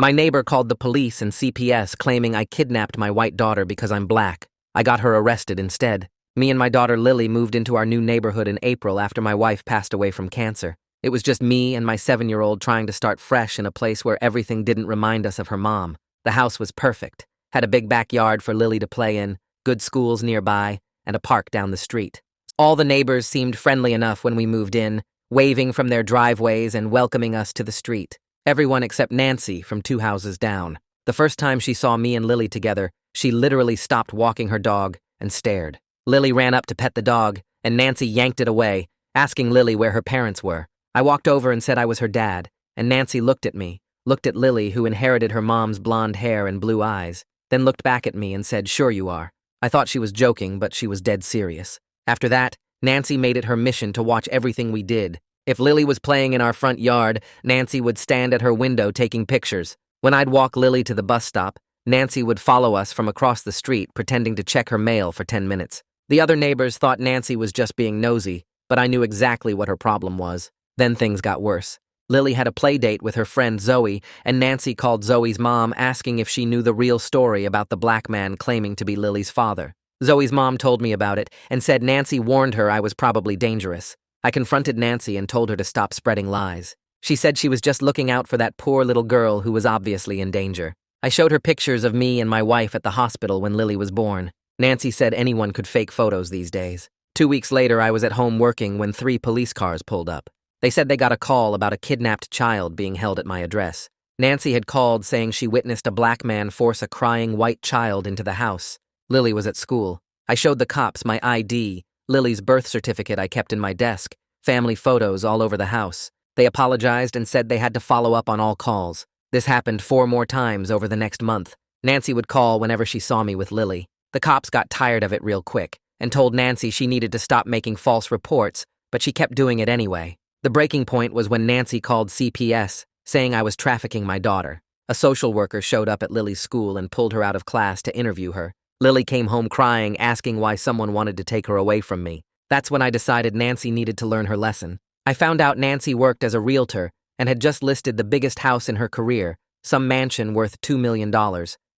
My neighbor called the police and CPS claiming I kidnapped my white daughter because I'm black. I got her arrested instead. Me and my daughter Lily moved into our new neighborhood in April after my wife passed away from cancer. It was just me and my 7-year-old trying to start fresh in a place where everything didn't remind us of her mom. The house was perfect. Had a big backyard for Lily to play in, good schools nearby, and a park down the street. All the neighbors seemed friendly enough when we moved in, waving from their driveways and welcoming us to the street. Everyone except Nancy from 2 houses down. The first time she saw me and Lily together, she literally stopped walking her dog and stared. Lily ran up to pet the dog, and Nancy yanked it away, asking Lily where her parents were. I walked over and said I was her dad, and Nancy looked at me, looked at Lily, who inherited her mom's blonde hair and blue eyes, then looked back at me and said, "Sure you are." I thought she was joking, but she was dead serious. After that, Nancy made it her mission to watch everything we did. If Lily was playing in our front yard, Nancy would stand at her window taking pictures. When I'd walk Lily to the bus stop, Nancy would follow us from across the street, pretending to check her mail for 10 minutes. The other neighbors thought Nancy was just being nosy, but I knew exactly what her problem was. Then things got worse. Lily had a play date with her friend Zoe, and Nancy called Zoe's mom asking if she knew the real story about the black man claiming to be Lily's father. Zoe's mom told me about it and said Nancy warned her I was probably dangerous. I confronted Nancy and told her to stop spreading lies. She said she was just looking out for that poor little girl who was obviously in danger. I showed her pictures of me and my wife at the hospital when Lily was born. Nancy said anyone could fake photos these days. 2 weeks later, I was at home working when 3 police cars pulled up. They said they got a call about a kidnapped child being held at my address. Nancy had called saying she witnessed a black man force a crying white child into the house. Lily was at school. I showed the cops my ID, Lily's birth certificate I kept in my desk, family photos all over the house. They apologized and said they had to follow up on all calls. This happened 4 more times over the next month. Nancy would call whenever she saw me with Lily. The cops got tired of it real quick and told Nancy she needed to stop making false reports, but she kept doing it anyway. The breaking point was when Nancy called CPS, saying I was trafficking my daughter. A social worker showed up at Lily's school and pulled her out of class to interview her. Lily came home crying, asking why someone wanted to take her away from me. That's when I decided Nancy needed to learn her lesson. I found out Nancy worked as a realtor and had just listed the biggest house in her career, some mansion worth $2 million.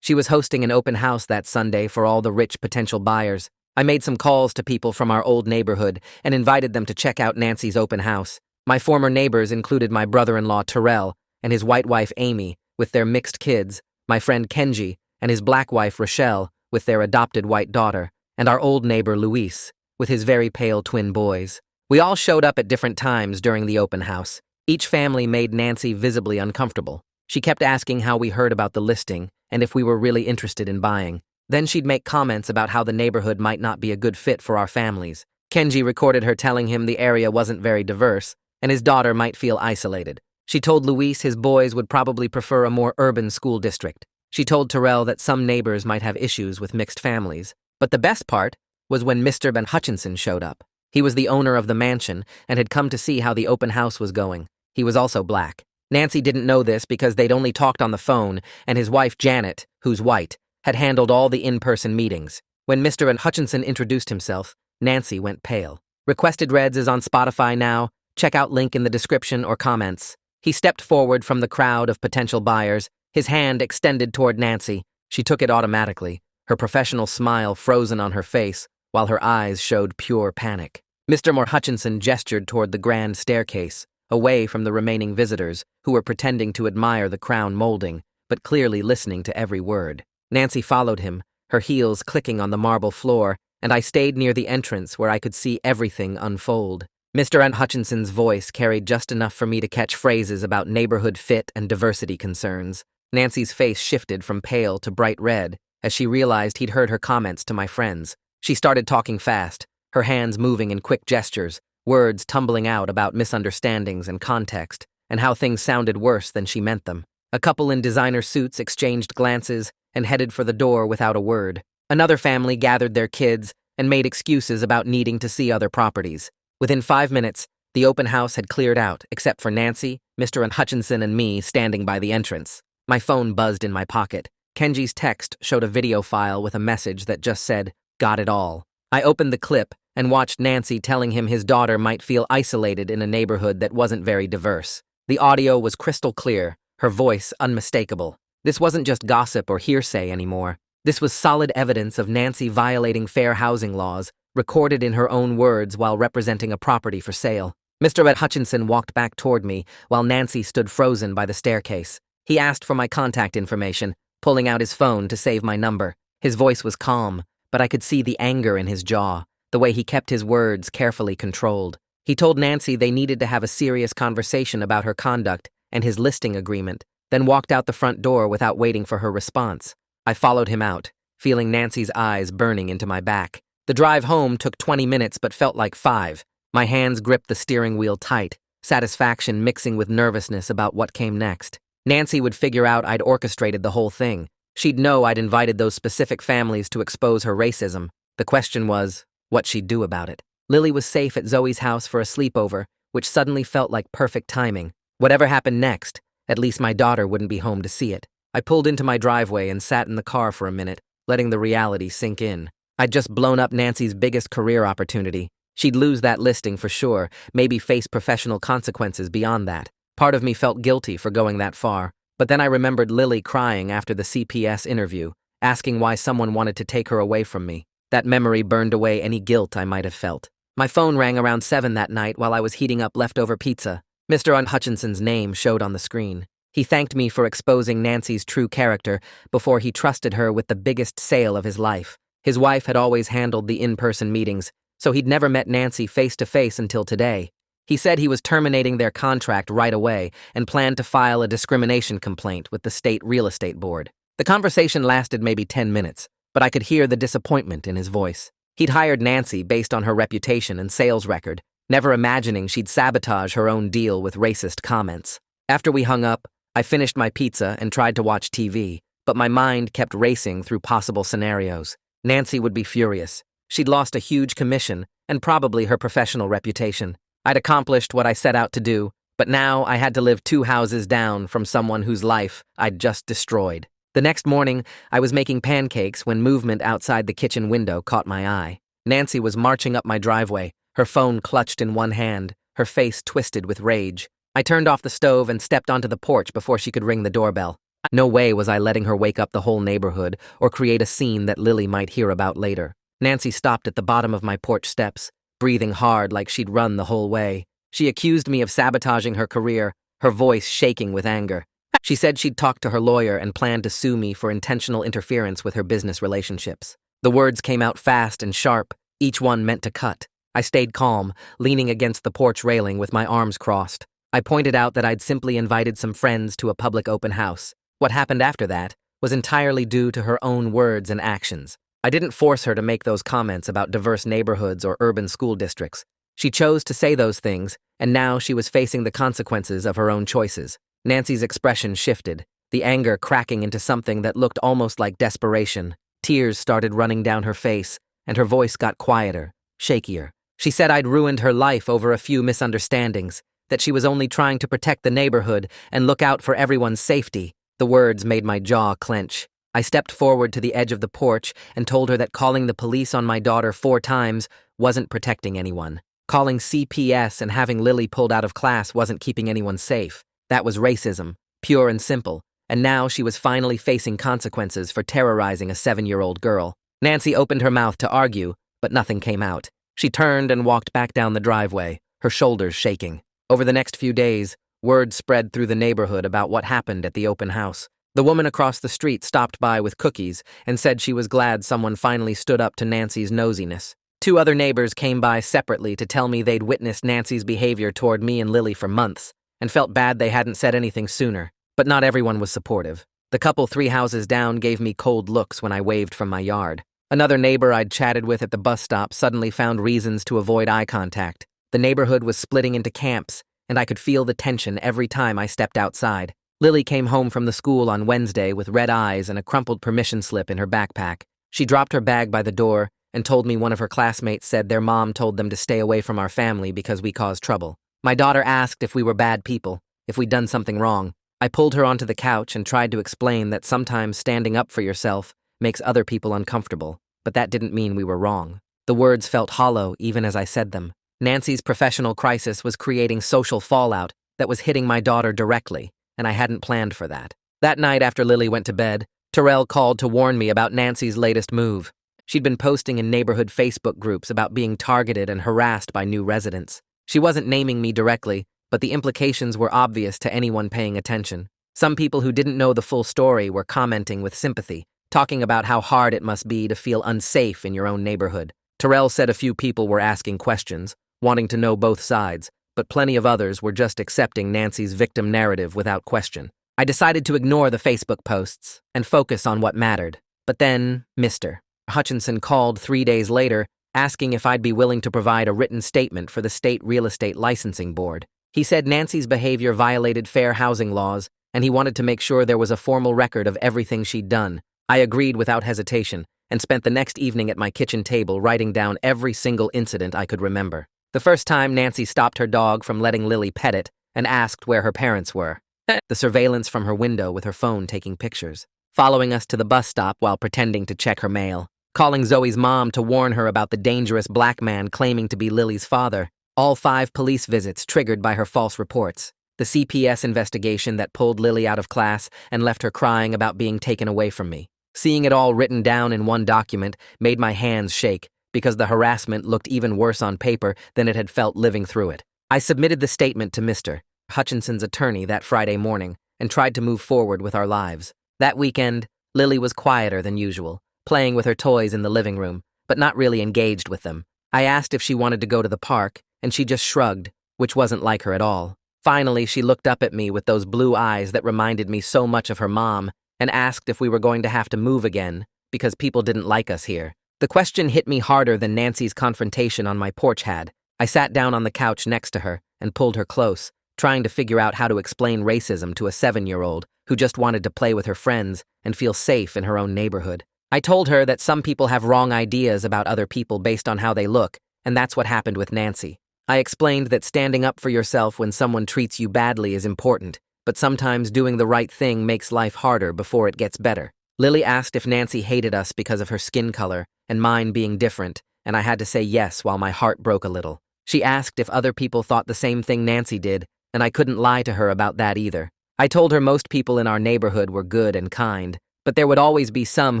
She was hosting an open house that Sunday for all the rich potential buyers. I made some calls to people from our old neighborhood and invited them to check out Nancy's open house. My former neighbors included my brother-in-law Terrell and his white wife Amy with their mixed kids, my friend Kenji and his black wife Rochelle with their adopted white daughter, and our old neighbor Luis with his very pale twin boys. We all showed up at different times during the open house. Each family made Nancy visibly uncomfortable. She kept asking how we heard about the listing and if we were really interested in buying. Then she'd make comments about how the neighborhood might not be a good fit for our families. Kenji recorded her telling him the area wasn't very diverse and his daughter might feel isolated. She told Luis his boys would probably prefer a more urban school district. She told Terrell that some neighbors might have issues with mixed families. But the best part was when Mr. Ben Hutchinson showed up. He was the owner of the mansion and had come to see how the open house was going. He was also black. Nancy didn't know this because they'd only talked on the phone, and his wife Janet, who's white, had handled all the in-person meetings. When Mr. Ben Hutchinson introduced himself, Nancy went pale. Requested Reds is on Spotify now. Check out link in the description or comments. He stepped forward from the crowd of potential buyers, his hand extended toward Nancy. She took it automatically, her professional smile frozen on her face, while her eyes showed pure panic. Mr. Hutchinson gestured toward the grand staircase, away from the remaining visitors, who were pretending to admire the crown molding, but clearly listening to every word. Nancy followed him, her heels clicking on the marble floor, and I stayed near the entrance where I could see everything unfold. Mr. Hutchinson's voice carried just enough for me to catch phrases about neighborhood fit and diversity concerns. Nancy's face shifted from pale to bright red as she realized he'd heard her comments to my friends. She started talking fast, her hands moving in quick gestures, words tumbling out about misunderstandings and context, and how things sounded worse than she meant them. A couple in designer suits exchanged glances and headed for the door without a word. Another family gathered their kids and made excuses about needing to see other properties. Within 5 minutes, the open house had cleared out, except for Nancy, Mr. Hutchinson, and me standing by the entrance. My phone buzzed in my pocket. Kenji's text showed a video file with a message that just said, "Got it all." I opened the clip and watched Nancy telling him his daughter might feel isolated in a neighborhood that wasn't very diverse. The audio was crystal clear, her voice unmistakable. This wasn't just gossip or hearsay anymore. This was solid evidence of Nancy violating fair housing laws, recorded in her own words while representing a property for sale. Mr. Ed Hutchinson walked back toward me while Nancy stood frozen by the staircase. He asked for my contact information, pulling out his phone to save my number. His voice was calm, but I could see the anger in his jaw, the way he kept his words carefully controlled. He told Nancy they needed to have a serious conversation about her conduct and his listing agreement, then walked out the front door without waiting for her response. I followed him out, feeling Nancy's eyes burning into my back. The drive home took 20 minutes but felt like 5. My hands gripped the steering wheel tight, satisfaction mixing with nervousness about what came next. Nancy would figure out I'd orchestrated the whole thing. She'd know I'd invited those specific families to expose her racism. The question was, what she'd do about it. Lily was safe at Zoe's house for a sleepover, which suddenly felt like perfect timing. Whatever happened next, at least my daughter wouldn't be home to see it. I pulled into my driveway and sat in the car for a minute, letting the reality sink in. I'd just blown up Nancy's biggest career opportunity. She'd lose that listing for sure, maybe face professional consequences beyond that. Part of me felt guilty for going that far, but then I remembered Lily crying after the CPS interview, asking why someone wanted to take her away from me. That memory burned away any guilt I might have felt. My phone rang around 7 that night while I was heating up leftover pizza. Mr. Hutchinson's name showed on the screen. He thanked me for exposing Nancy's true character before he trusted her with the biggest sale of his life. His wife had always handled the in-person meetings, so he'd never met Nancy face-to-face until today. He said he was terminating their contract right away and planned to file a discrimination complaint with the state real estate board. The conversation lasted maybe 10 minutes, but I could hear the disappointment in his voice. He'd hired Nancy based on her reputation and sales record, never imagining she'd sabotage her own deal with racist comments. After we hung up, I finished my pizza and tried to watch TV, but my mind kept racing through possible scenarios. Nancy would be furious. She'd lost a huge commission and probably her professional reputation. I'd accomplished what I set out to do, but now I had to live 2 houses down from someone whose life I'd just destroyed. The next morning, I was making pancakes when movement outside the kitchen window caught my eye. Nancy was marching up my driveway, her phone clutched in one hand, her face twisted with rage. I turned off the stove and stepped onto the porch before she could ring the doorbell. No way was I letting her wake up the whole neighborhood or create a scene that Lily might hear about later. Nancy stopped at the bottom of my porch steps, breathing hard like she'd run the whole way. She accused me of sabotaging her career, her voice shaking with anger. She said she'd talked to her lawyer and planned to sue me for intentional interference with her business relationships. The words came out fast and sharp, each one meant to cut. I stayed calm, leaning against the porch railing with my arms crossed. I pointed out that I'd simply invited some friends to a public open house. What happened after that was entirely due to her own words and actions. I didn't force her to make those comments about diverse neighborhoods or urban school districts. She chose to say those things, and now she was facing the consequences of her own choices. Nancy's expression shifted, the anger cracking into something that looked almost like desperation. Tears started running down her face, and her voice got quieter, shakier. She said I'd ruined her life over a few misunderstandings, that she was only trying to protect the neighborhood and look out for everyone's safety. The words made my jaw clench. I stepped forward to the edge of the porch and told her that calling the police on my daughter 4 times wasn't protecting anyone. Calling CPS and having Lily pulled out of class wasn't keeping anyone safe. That was racism, pure and simple, and now she was finally facing consequences for terrorizing a 7-year-old girl. Nancy opened her mouth to argue, but nothing came out. She turned and walked back down the driveway, her shoulders shaking. Over the next few days, word spread through the neighborhood about what happened at the open house. The woman across the street stopped by with cookies and said she was glad someone finally stood up to Nancy's nosiness. 2 other neighbors came by separately to tell me they'd witnessed Nancy's behavior toward me and Lily for months and felt bad they hadn't said anything sooner, but not everyone was supportive. The couple 3 houses down gave me cold looks when I waved from my yard. Another neighbor I'd chatted with at the bus stop suddenly found reasons to avoid eye contact. The neighborhood was splitting into camps, and I could feel the tension every time I stepped outside. Lily came home from the school on Wednesday with red eyes and a crumpled permission slip in her backpack. She dropped her bag by the door and told me one of her classmates said their mom told them to stay away from our family because we caused trouble. My daughter asked if we were bad people, if we'd done something wrong. I pulled her onto the couch and tried to explain that sometimes standing up for yourself makes other people uncomfortable, but that didn't mean we were wrong. The words felt hollow even as I said them. Nancy's professional crisis was creating social fallout that was hitting my daughter directly, and I hadn't planned for that. That night after Lily went to bed, Terrell called to warn me about Nancy's latest move. She'd been posting in neighborhood Facebook groups about being targeted and harassed by new residents. She wasn't naming me directly, but the implications were obvious to anyone paying attention. Some people who didn't know the full story were commenting with sympathy, talking about how hard it must be to feel unsafe in your own neighborhood. Terrell said a few people were asking questions, wanting to know both sides, but plenty of others were just accepting Nancy's victim narrative without question. I decided to ignore the Facebook posts and focus on what mattered. But then, Mr. Hutchinson called 3 days later, asking if I'd be willing to provide a written statement for the State Real Estate Licensing Board. He said Nancy's behavior violated fair housing laws, and he wanted to make sure there was a formal record of everything she'd done. I agreed without hesitation, and spent the next evening at my kitchen table writing down every single incident I could remember. The first time Nancy stopped her dog from letting Lily pet it and asked where her parents were. The surveillance from her window with her phone taking pictures. Following us to the bus stop while pretending to check her mail. Calling Zoe's mom to warn her about the dangerous black man claiming to be Lily's father. All 5 police visits triggered by her false reports. The CPS investigation that pulled Lily out of class and left her crying about being taken away from me. Seeing it all written down in one document made my hands shake because the harassment looked even worse on paper than it had felt living through it. I submitted the statement to Mr. Hutchinson's attorney that Friday morning and tried to move forward with our lives. That weekend, Lily was quieter than usual, playing with her toys in the living room, but not really engaged with them. I asked if she wanted to go to the park, and she just shrugged, which wasn't like her at all. Finally, she looked up at me with those blue eyes that reminded me so much of her mom and asked if we were going to have to move again because people didn't like us here. The question hit me harder than Nancy's confrontation on my porch had. I sat down on the couch next to her and pulled her close, trying to figure out how to explain racism to a 7-year-old who just wanted to play with her friends and feel safe in her own neighborhood. I told her that some people have wrong ideas about other people based on how they look, and that's what happened with Nancy. I explained that standing up for yourself when someone treats you badly is important, but sometimes doing the right thing makes life harder before it gets better. Lily asked if Nancy hated us because of her skin color and mine being different, and I had to say yes while my heart broke a little. She asked if other people thought the same thing Nancy did, and I couldn't lie to her about that either. I told her most people in our neighborhood were good and kind, but there would always be some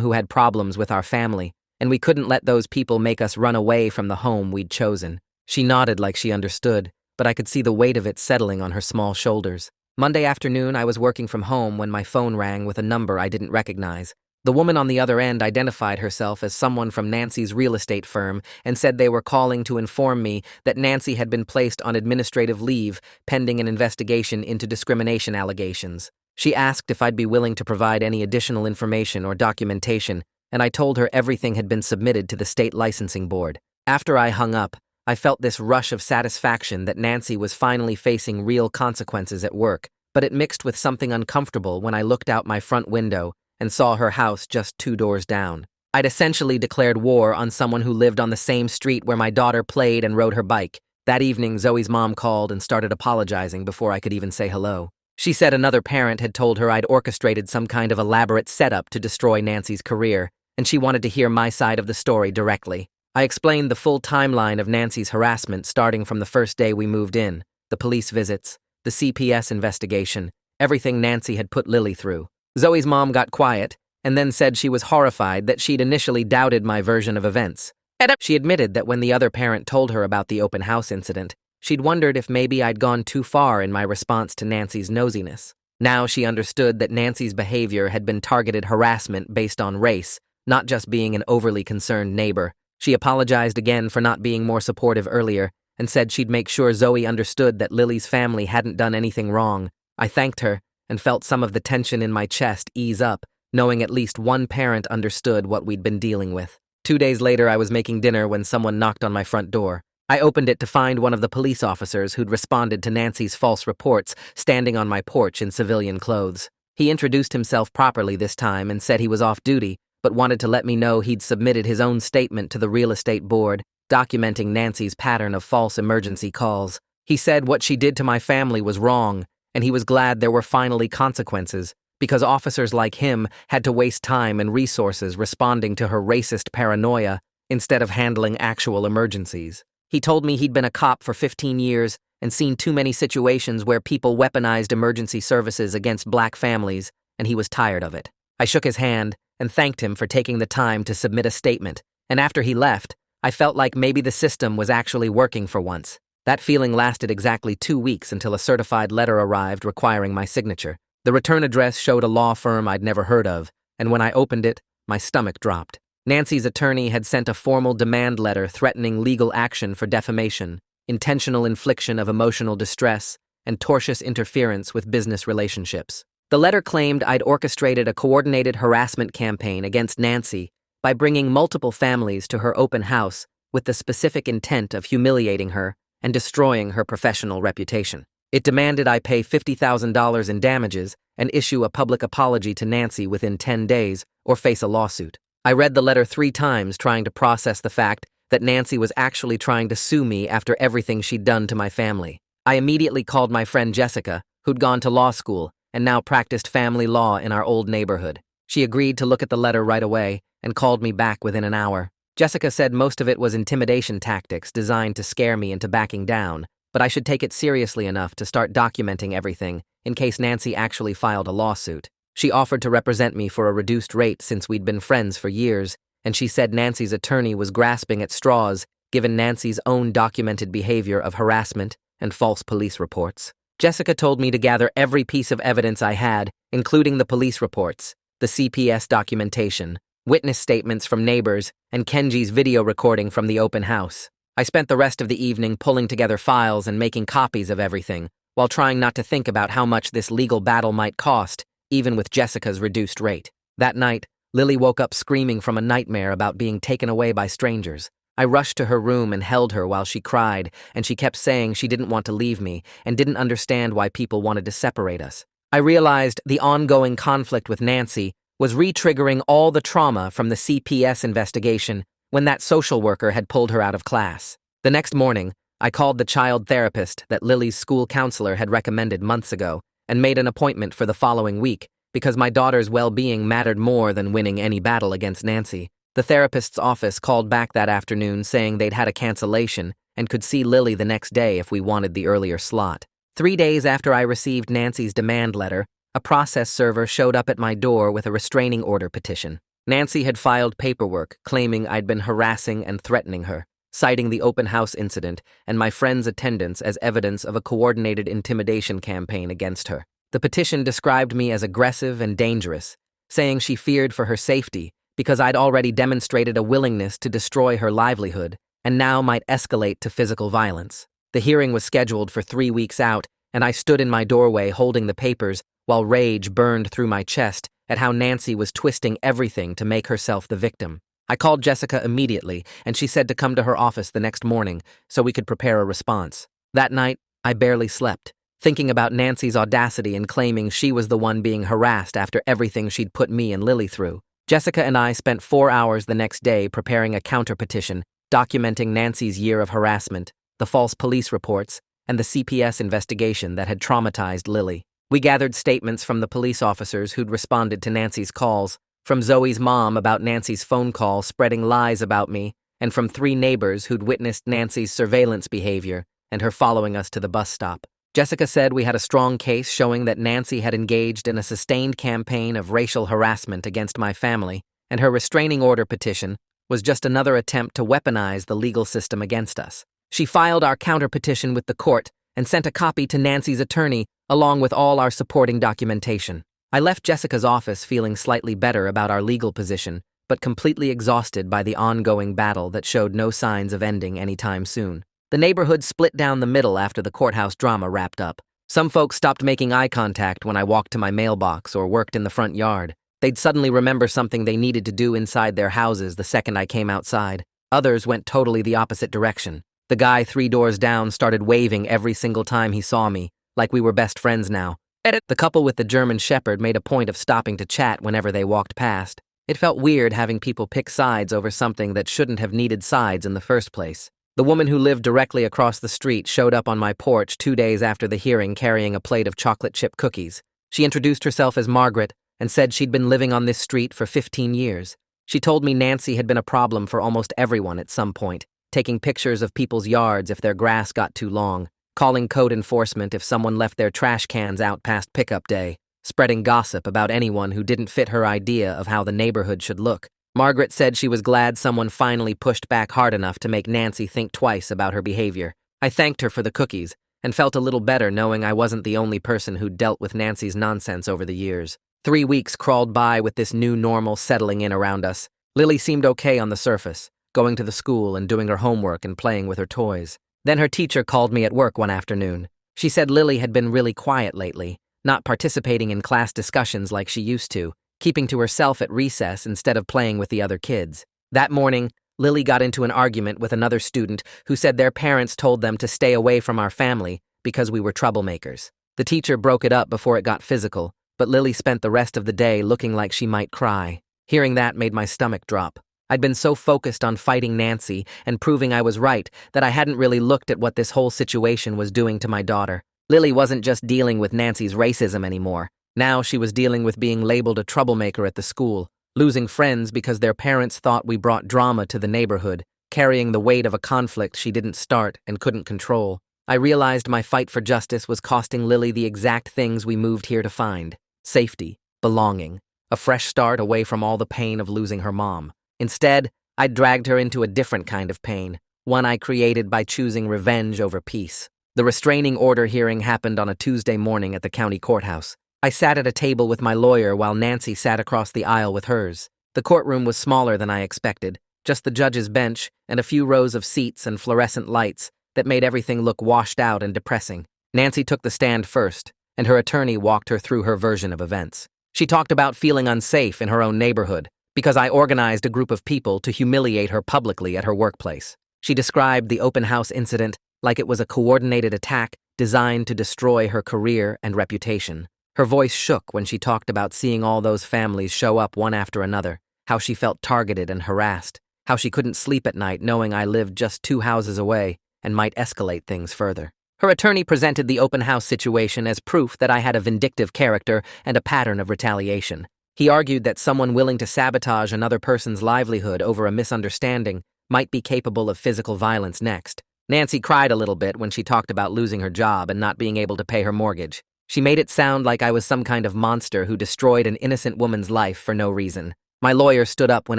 who had problems with our family, and we couldn't let those people make us run away from the home we'd chosen. She nodded like she understood, but I could see the weight of it settling on her small shoulders. Monday afternoon, I was working from home when my phone rang with a number I didn't recognize. The woman on the other end identified herself as someone from Nancy's real estate firm and said they were calling to inform me that Nancy had been placed on administrative leave pending an investigation into discrimination allegations. She asked if I'd be willing to provide any additional information or documentation, and I told her everything had been submitted to the state licensing board. After I hung up, I felt this rush of satisfaction that Nancy was finally facing real consequences at work, but it mixed with something uncomfortable when I looked out my front window and saw her house just 2 doors down. I'd essentially declared war on someone who lived on the same street where my daughter played and rode her bike. That evening, Zoe's mom called and started apologizing before I could even say hello. She said another parent had told her I'd orchestrated some kind of elaborate setup to destroy Nancy's career, and she wanted to hear my side of the story directly. I explained the full timeline of Nancy's harassment starting from the first day we moved in, the police visits, the CPS investigation, everything Nancy had put Lily through. Zoe's mom got quiet and then said she was horrified that she'd initially doubted my version of events. She admitted that when the other parent told her about the open house incident, she'd wondered if maybe I'd gone too far in my response to Nancy's nosiness. Now she understood that Nancy's behavior had been targeted harassment based on race, not just being an overly concerned neighbor. She apologized again for not being more supportive earlier and said she'd make sure Zoe understood that Lily's family hadn't done anything wrong. I thanked her and felt some of the tension in my chest ease up, knowing at least one parent understood what we'd been dealing with. 2 days later, I was making dinner when someone knocked on my front door. I opened it to find one of the police officers who'd responded to Nancy's false reports standing on my porch in civilian clothes. He introduced himself properly this time and said he was off duty, but wanted to let me know he'd submitted his own statement to the real estate board, documenting Nancy's pattern of false emergency calls. He said what she did to my family was wrong, and he was glad there were finally consequences, because officers like him had to waste time and resources responding to her racist paranoia instead of handling actual emergencies. He told me he'd been a cop for 15 years and seen too many situations where people weaponized emergency services against black families, and he was tired of it. I shook his hand and thanked him for taking the time to submit a statement, and after he left, I felt like maybe the system was actually working for once. That feeling lasted exactly 2 weeks until a certified letter arrived requiring my signature. The return address showed a law firm I'd never heard of, and when I opened it, my stomach dropped. Nancy's attorney had sent a formal demand letter threatening legal action for defamation, intentional infliction of emotional distress, and tortious interference with business relationships. The letter claimed I'd orchestrated a coordinated harassment campaign against Nancy by bringing multiple families to her open house with the specific intent of humiliating her and destroying her professional reputation. It demanded I pay $50,000 in damages and issue a public apology to Nancy within 10 days or face a lawsuit. I read the letter 3 times trying to process the fact that Nancy was actually trying to sue me after everything she'd done to my family. I immediately called my friend Jessica, who'd gone to law school and now practiced family law in our old neighborhood. She agreed to look at the letter right away and called me back within an hour. Jessica said most of it was intimidation tactics designed to scare me into backing down, but I should take it seriously enough to start documenting everything in case Nancy actually filed a lawsuit. She offered to represent me for a reduced rate since we'd been friends for years, and she said Nancy's attorney was grasping at straws given Nancy's own documented behavior of harassment and false police reports. Jessica told me to gather every piece of evidence I had, including the police reports, the CPS documentation, witness statements from neighbors, and Kenji's video recording from the open house. I spent the rest of the evening pulling together files and making copies of everything, while trying not to think about how much this legal battle might cost, even with Jessica's reduced rate. That night, Lily woke up screaming from a nightmare about being taken away by strangers. I rushed to her room and held her while she cried, and she kept saying she didn't want to leave me and didn't understand why people wanted to separate us. I realized the ongoing conflict with Nancy was re-triggering all the trauma from the CPS investigation when that social worker had pulled her out of class. The next morning, I called the child therapist that Lily's school counselor had recommended months ago and made an appointment for the following week because my daughter's well-being mattered more than winning any battle against Nancy. The therapist's office called back that afternoon saying they'd had a cancellation and could see Lily the next day if we wanted the earlier slot. 3 days after I received Nancy's demand letter, a process server showed up at my door with a restraining order petition. Nancy had filed paperwork claiming I'd been harassing and threatening her, citing the open house incident and my friend's attendance as evidence of a coordinated intimidation campaign against her. The petition described me as aggressive and dangerous, saying she feared for her safety because I'd already demonstrated a willingness to destroy her livelihood and now might escalate to physical violence. The hearing was scheduled for 3 weeks out, and I stood in my doorway holding the papers while rage burned through my chest at how Nancy was twisting everything to make herself the victim. I called Jessica immediately, and she said to come to her office the next morning so we could prepare a response. That night, I barely slept, thinking about Nancy's audacity in claiming she was the one being harassed after everything she'd put me and Lily through. Jessica and I spent 4 hours the next day preparing a counter-petition documenting Nancy's year of harassment, the false police reports, and the CPS investigation that had traumatized Lily. We gathered statements from the police officers who'd responded to Nancy's calls, from Zoe's mom about Nancy's phone call spreading lies about me, and from 3 neighbors who'd witnessed Nancy's surveillance behavior and her following us to the bus stop. Jessica said we had a strong case showing that Nancy had engaged in a sustained campaign of racial harassment against my family, and her restraining order petition was just another attempt to weaponize the legal system against us. She filed our counter-petition with the court and sent a copy to Nancy's attorney along with all our supporting documentation. I left Jessica's office feeling slightly better about our legal position, but completely exhausted by the ongoing battle that showed no signs of ending anytime soon. The neighborhood split down the middle after the courthouse drama wrapped up. Some folks stopped making eye contact when I walked to my mailbox or worked in the front yard. They'd suddenly remember something they needed to do inside their houses the second I came outside. Others went totally the opposite direction. The guy 3 doors down started waving every single time he saw me, like we were best friends now. The couple with the German Shepherd made a point of stopping to chat whenever they walked past. It felt weird having people pick sides over something that shouldn't have needed sides in the first place. The woman who lived directly across the street showed up on my porch 2 days after the hearing carrying a plate of chocolate chip cookies. She introduced herself as Margaret and said she'd been living on this street for 15 years. She told me Nancy had been a problem for almost everyone at some point, taking pictures of people's yards if their grass got too long. calling code enforcement if someone left their trash cans out past pickup day, spreading gossip about anyone who didn't fit her idea of how the neighborhood should look. Margaret said she was glad someone finally pushed back hard enough to make Nancy think twice about her behavior. I thanked her for the cookies and felt a little better knowing I wasn't the only person who'd dealt with Nancy's nonsense over the years. 3 weeks crawled by with this new normal settling in around us. Lily seemed okay on the surface, going to the school and doing her homework and playing with her toys. Then her teacher called me at work one afternoon. She said Lily had been really quiet lately, not participating in class discussions like she used to, keeping to herself at recess instead of playing with the other kids. That morning, Lily got into an argument with another student who said their parents told them to stay away from our family because we were troublemakers. The teacher broke it up before it got physical, but Lily spent the rest of the day looking like she might cry. Hearing that made my stomach drop. I'd been so focused on fighting Nancy and proving I was right that I hadn't really looked at what this whole situation was doing to my daughter. Lily wasn't just dealing with Nancy's racism anymore. Now she was dealing with being labeled a troublemaker at the school, losing friends because their parents thought we brought drama to the neighborhood, carrying the weight of a conflict she didn't start and couldn't control. I realized my fight for justice was costing Lily the exact things we moved here to find: safety, belonging, a fresh start away from all the pain of losing her mom. Instead, I dragged her into a different kind of pain, one I created by choosing revenge over peace. The restraining order hearing happened on a Tuesday morning at the county courthouse. I sat at a table with my lawyer while Nancy sat across the aisle with hers. The courtroom was smaller than I expected, just the judge's bench and a few rows of seats and fluorescent lights that made everything look washed out and depressing. Nancy took the stand first, and her attorney walked her through her version of events. She talked about feeling unsafe in her own neighborhood because I organized a group of people to humiliate her publicly at her workplace. She described the open house incident like it was a coordinated attack designed to destroy her career and reputation. Her voice shook when she talked about seeing all those families show up one after another, how she felt targeted and harassed, how she couldn't sleep at night knowing I lived just 2 houses away and might escalate things further. Her attorney presented the open house situation as proof that I had a vindictive character and a pattern of retaliation. He argued that someone willing to sabotage another person's livelihood over a misunderstanding might be capable of physical violence next. Nancy cried a little bit when she talked about losing her job and not being able to pay her mortgage. She made it sound like I was some kind of monster who destroyed an innocent woman's life for no reason. My lawyer stood up when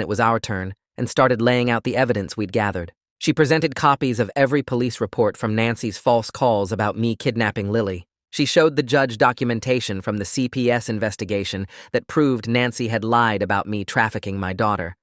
it was our turn and started laying out the evidence we'd gathered. She presented copies of every police report from Nancy's false calls about me kidnapping Lily. She showed the judge documentation from the CPS investigation that proved Nancy had lied about me trafficking my daughter.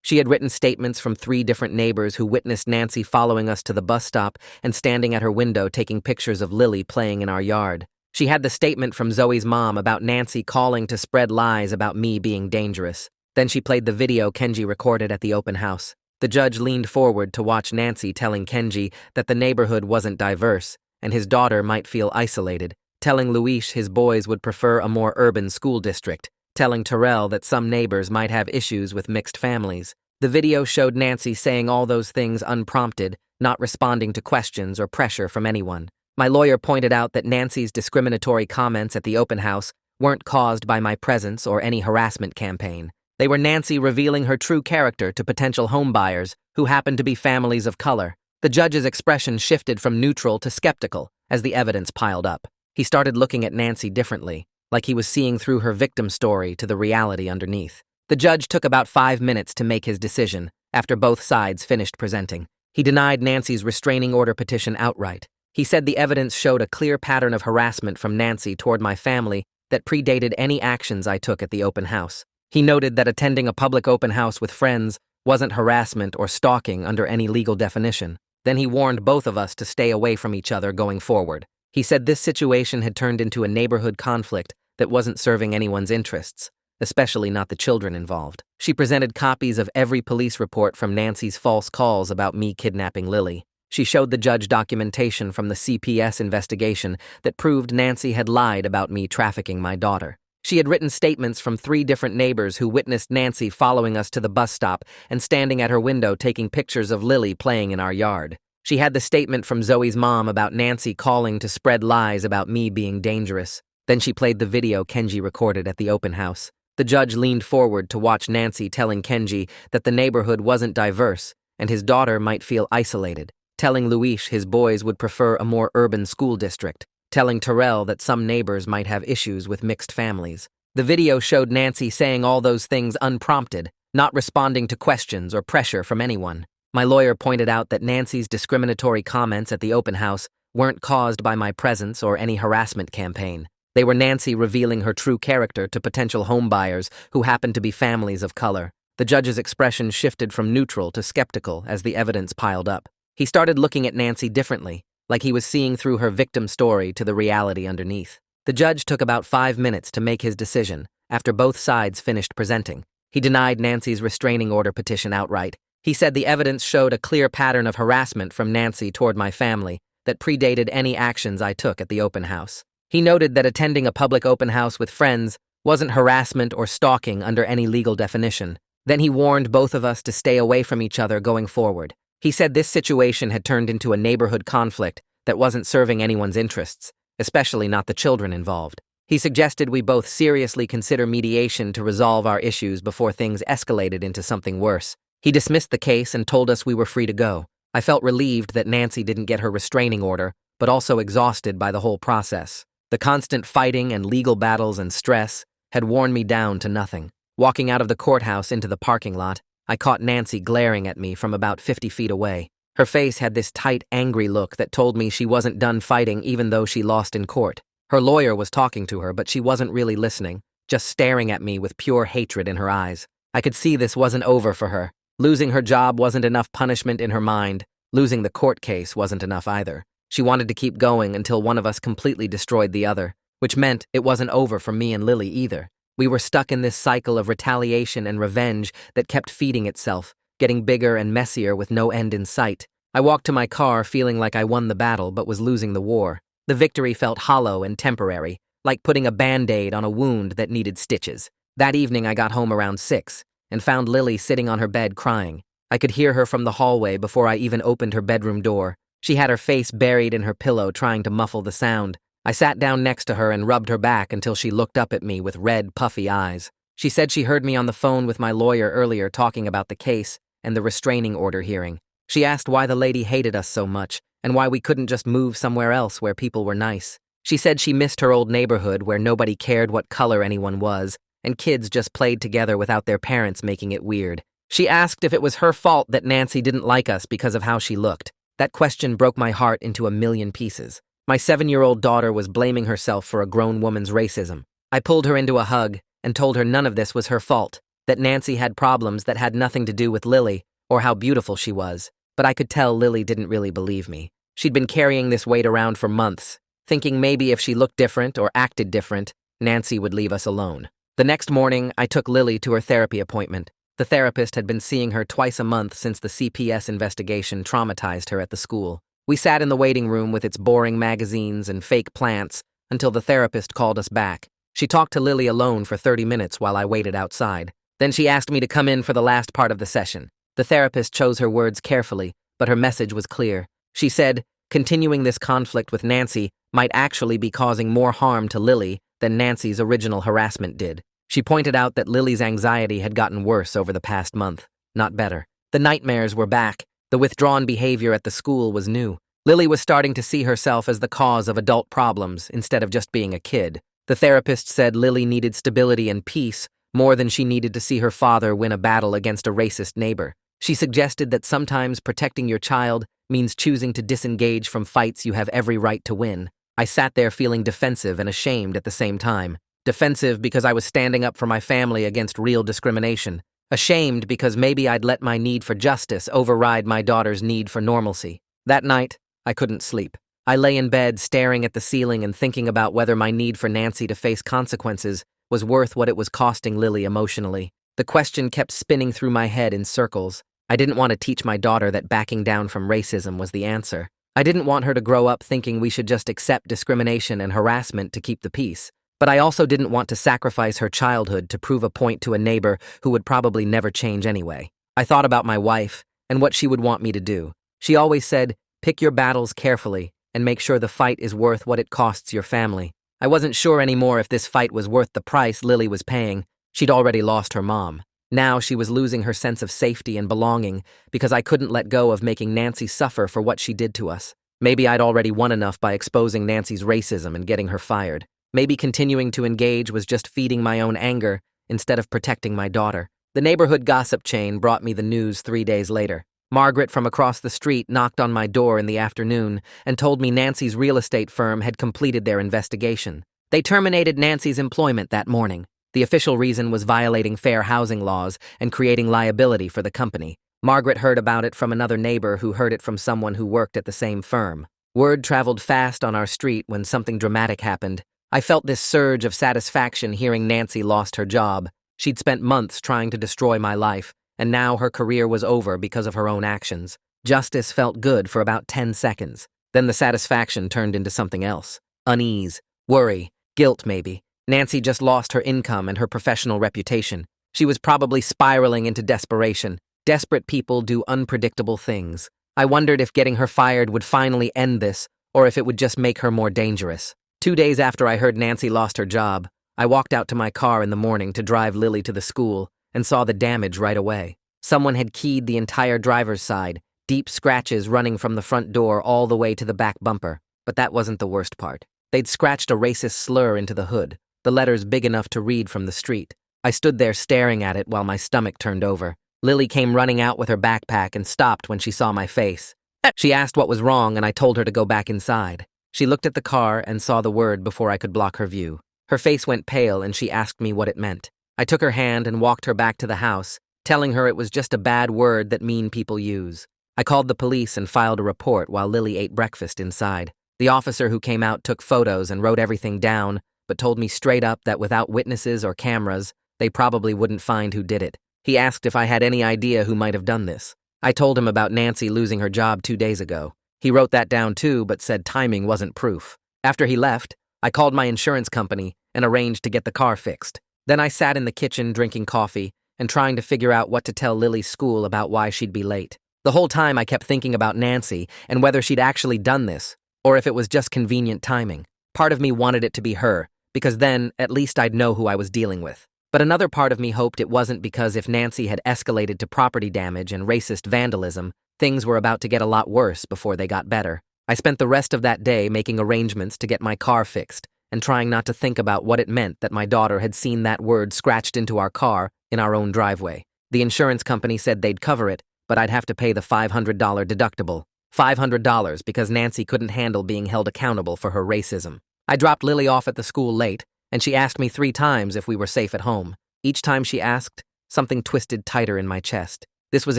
She had written statements from 3 different neighbors who witnessed Nancy following us to the bus stop and standing at her window taking pictures of Lily playing in our yard. She had the statement from Zoe's mom about Nancy calling to spread lies about me being dangerous. Then she played the video Kenji recorded at the open house. The judge leaned forward to watch Nancy telling Kenji that the neighborhood wasn't diverse and his daughter might feel isolated, telling Luis his boys would prefer a more urban school district, telling Terrell that some neighbors might have issues with mixed families. The video showed Nancy saying all those things unprompted, not responding to questions or pressure from anyone. My lawyer pointed out that Nancy's discriminatory comments at the open house weren't caused by my presence or any harassment campaign. They were Nancy revealing her true character to potential homebuyers who happened to be families of color. The judge's expression shifted from neutral to skeptical as the evidence piled up. He started looking at Nancy differently, like he was seeing through her victim story to the reality underneath. The judge took about 5 minutes to make his decision after both sides finished presenting. He denied Nancy's restraining order petition outright. He said the evidence showed a clear pattern of harassment from Nancy toward my family that predated any actions I took at the open house. He noted that attending a public open house with friends wasn't harassment or stalking under any legal definition. Then he warned both of us to stay away from each other going forward. He said this situation had turned into a neighborhood conflict that wasn't serving anyone's interests, especially not the children involved. She presented copies of every police report from Nancy's false calls about me kidnapping Lily. She showed the judge documentation from the CPS investigation that proved Nancy had lied about me trafficking my daughter. She had written statements from 3 different neighbors who witnessed Nancy following us to the bus stop and standing at her window taking pictures of Lily playing in our yard. She had the statement from Zoe's mom about Nancy calling to spread lies about me being dangerous. Then she played the video Kenji recorded at the open house. The judge leaned forward to watch Nancy telling Kenji that the neighborhood wasn't diverse and his daughter might feel isolated, telling Luis his boys would prefer a more urban school district, telling Terrell that some neighbors might have issues with mixed families. The video showed Nancy saying all those things unprompted, not responding to questions or pressure from anyone. My lawyer pointed out that Nancy's discriminatory comments at the open house weren't caused by my presence or any harassment campaign. They were Nancy revealing her true character to potential homebuyers who happened to be families of color. The judge's expression shifted from neutral to skeptical as the evidence piled up. He started looking at Nancy differently, like he was seeing through her victim story to the reality underneath. The judge took about 5 minutes to make his decision, after both sides finished presenting. He denied Nancy's restraining order petition outright. He said the evidence showed a clear pattern of harassment from Nancy toward my family that predated any actions I took at the open house. He noted that attending a public open house with friends wasn't harassment or stalking under any legal definition. Then he warned both of us to stay away from each other going forward. He said this situation had turned into a neighborhood conflict that wasn't serving anyone's interests, especially not the children involved. He suggested we both seriously consider mediation to resolve our issues before things escalated into something worse. He dismissed the case and told us we were free to go. I felt relieved that Nancy didn't get her restraining order, but also exhausted by the whole process. The constant fighting and legal battles and stress had worn me down to nothing. Walking out of the courthouse into the parking lot, I caught Nancy glaring at me from about 50 feet away. Her face had this tight, angry look that told me she wasn't done fighting even though she lost in court. Her lawyer was talking to her, but she wasn't really listening, just staring at me with pure hatred in her eyes. I could see this wasn't over for her. Losing her job wasn't enough punishment in her mind. Losing the court case wasn't enough either. She wanted to keep going until one of us completely destroyed the other, which meant it wasn't over for me and Lily either. We were stuck in this cycle of retaliation and revenge that kept feeding itself, getting bigger and messier with no end in sight. I walked to my car feeling like I won the battle but was losing the war. The victory felt hollow and temporary, like putting a Band-Aid on a wound that needed stitches. That evening I got home around 6 and found Lily sitting on her bed crying. I could hear her from the hallway before I even opened her bedroom door. She had her face buried in her pillow trying to muffle the sound. I sat down next to her and rubbed her back until she looked up at me with red, puffy eyes. She said she heard me on the phone with my lawyer earlier talking about the case and the restraining order hearing. She asked why the lady hated us so much and why we couldn't just move somewhere else where people were nice. She said she missed her old neighborhood where nobody cared what color anyone was and kids just played together without their parents making it weird. She asked if it was her fault that Nancy didn't like us because of how she looked. That question broke my heart into a million pieces. My 7-year-old daughter was blaming herself for a grown woman's racism. I pulled her into a hug and told her none of this was her fault, that Nancy had problems that had nothing to do with Lily or how beautiful she was. But I could tell Lily didn't really believe me. She'd been carrying this weight around for months, thinking maybe if she looked different or acted different, Nancy would leave us alone. The next morning, I took Lily to her therapy appointment. The therapist had been seeing her twice a month since the CPS investigation traumatized her at the school. We sat in the waiting room with its boring magazines and fake plants until the therapist called us back. She talked to Lily alone for 30 minutes while I waited outside. Then she asked me to come in for the last part of the session. The therapist chose her words carefully, but her message was clear. She said, continuing this conflict with Nancy might actually be causing more harm to Lily than Nancy's original harassment did. She pointed out that Lily's anxiety had gotten worse over the past month, not better. The nightmares were back. The withdrawn behavior at the school was new. Lily was starting to see herself as the cause of adult problems instead of just being a kid. The therapist said Lily needed stability and peace more than she needed to see her father win a battle against a racist neighbor. She suggested that sometimes protecting your child means choosing to disengage from fights you have every right to win. I sat there feeling defensive and ashamed at the same time. Defensive because I was standing up for my family against real discrimination. Ashamed because maybe I'd let my need for justice override my daughter's need for normalcy. That night, I couldn't sleep. I lay in bed staring at the ceiling and thinking about whether my need for Nancy to face consequences was worth what it was costing Lily emotionally. The question kept spinning through my head in circles. I didn't want to teach my daughter that backing down from racism was the answer. I didn't want her to grow up thinking we should just accept discrimination and harassment to keep the peace. But I also didn't want to sacrifice her childhood to prove a point to a neighbor who would probably never change anyway. I thought about my wife and what she would want me to do. She always said, pick your battles carefully and make sure the fight is worth what it costs your family. I wasn't sure anymore if this fight was worth the price Lily was paying. She'd already lost her mom. Now she was losing her sense of safety and belonging because I couldn't let go of making Nancy suffer for what she did to us. Maybe I'd already won enough by exposing Nancy's racism and getting her fired. Maybe continuing to engage was just feeding my own anger instead of protecting my daughter. The neighborhood gossip chain brought me the news 3 days later. Margaret from across the street knocked on my door in the afternoon and told me Nancy's real estate firm had completed their investigation. They terminated Nancy's employment that morning. The official reason was violating fair housing laws and creating liability for the company. Margaret heard about it from another neighbor who heard it from someone who worked at the same firm. Word traveled fast on our street when something dramatic happened. I felt this surge of satisfaction hearing Nancy lost her job. She'd spent months trying to destroy my life, and now her career was over because of her own actions. Justice felt good for about 10 seconds. Then the satisfaction turned into something else. Unease, worry, guilt maybe. Nancy just lost her income and her professional reputation. She was probably spiraling into desperation. Desperate people do unpredictable things. I wondered if getting her fired would finally end this, or if it would just make her more dangerous. 2 days after I heard Nancy lost her job, I walked out to my car in the morning to drive Lily to the school and saw the damage right away. Someone had keyed the entire driver's side, deep scratches running from the front door all the way to the back bumper. But that wasn't the worst part. They'd scratched a racist slur into the hood, the letters big enough to read from the street. I stood there staring at it while my stomach turned over. Lily came running out with her backpack and stopped when she saw my face. She asked what was wrong and I told her to go back inside. She looked at the car and saw the word before I could block her view. Her face went pale and she asked me what it meant. I took her hand and walked her back to the house, telling her it was just a bad word that mean people use. I called the police and filed a report while Lily ate breakfast inside. The officer who came out took photos and wrote everything down, but told me straight up that without witnesses or cameras, they probably wouldn't find who did it. He asked if I had any idea who might have done this. I told him about Nancy losing her job 2 days ago. He wrote that down too, but said timing wasn't proof. After he left, I called my insurance company and arranged to get the car fixed. Then I sat in the kitchen drinking coffee and trying to figure out what to tell Lily's school about why she'd be late. The whole time I kept thinking about Nancy and whether she'd actually done this, or if it was just convenient timing. Part of me wanted it to be her, because then at least I'd know who I was dealing with. But another part of me hoped it wasn't, because if Nancy had escalated to property damage and racist vandalism, things were about to get a lot worse before they got better. I spent the rest of that day making arrangements to get my car fixed and trying not to think about what it meant that my daughter had seen that word scratched into our car in our own driveway. The insurance company said they'd cover it, but I'd have to pay the $500 deductible. $500 because Nancy couldn't handle being held accountable for her racism. I dropped Lily off at the school late, and she asked me 3 times if we were safe at home. Each time she asked, something twisted tighter in my chest. This was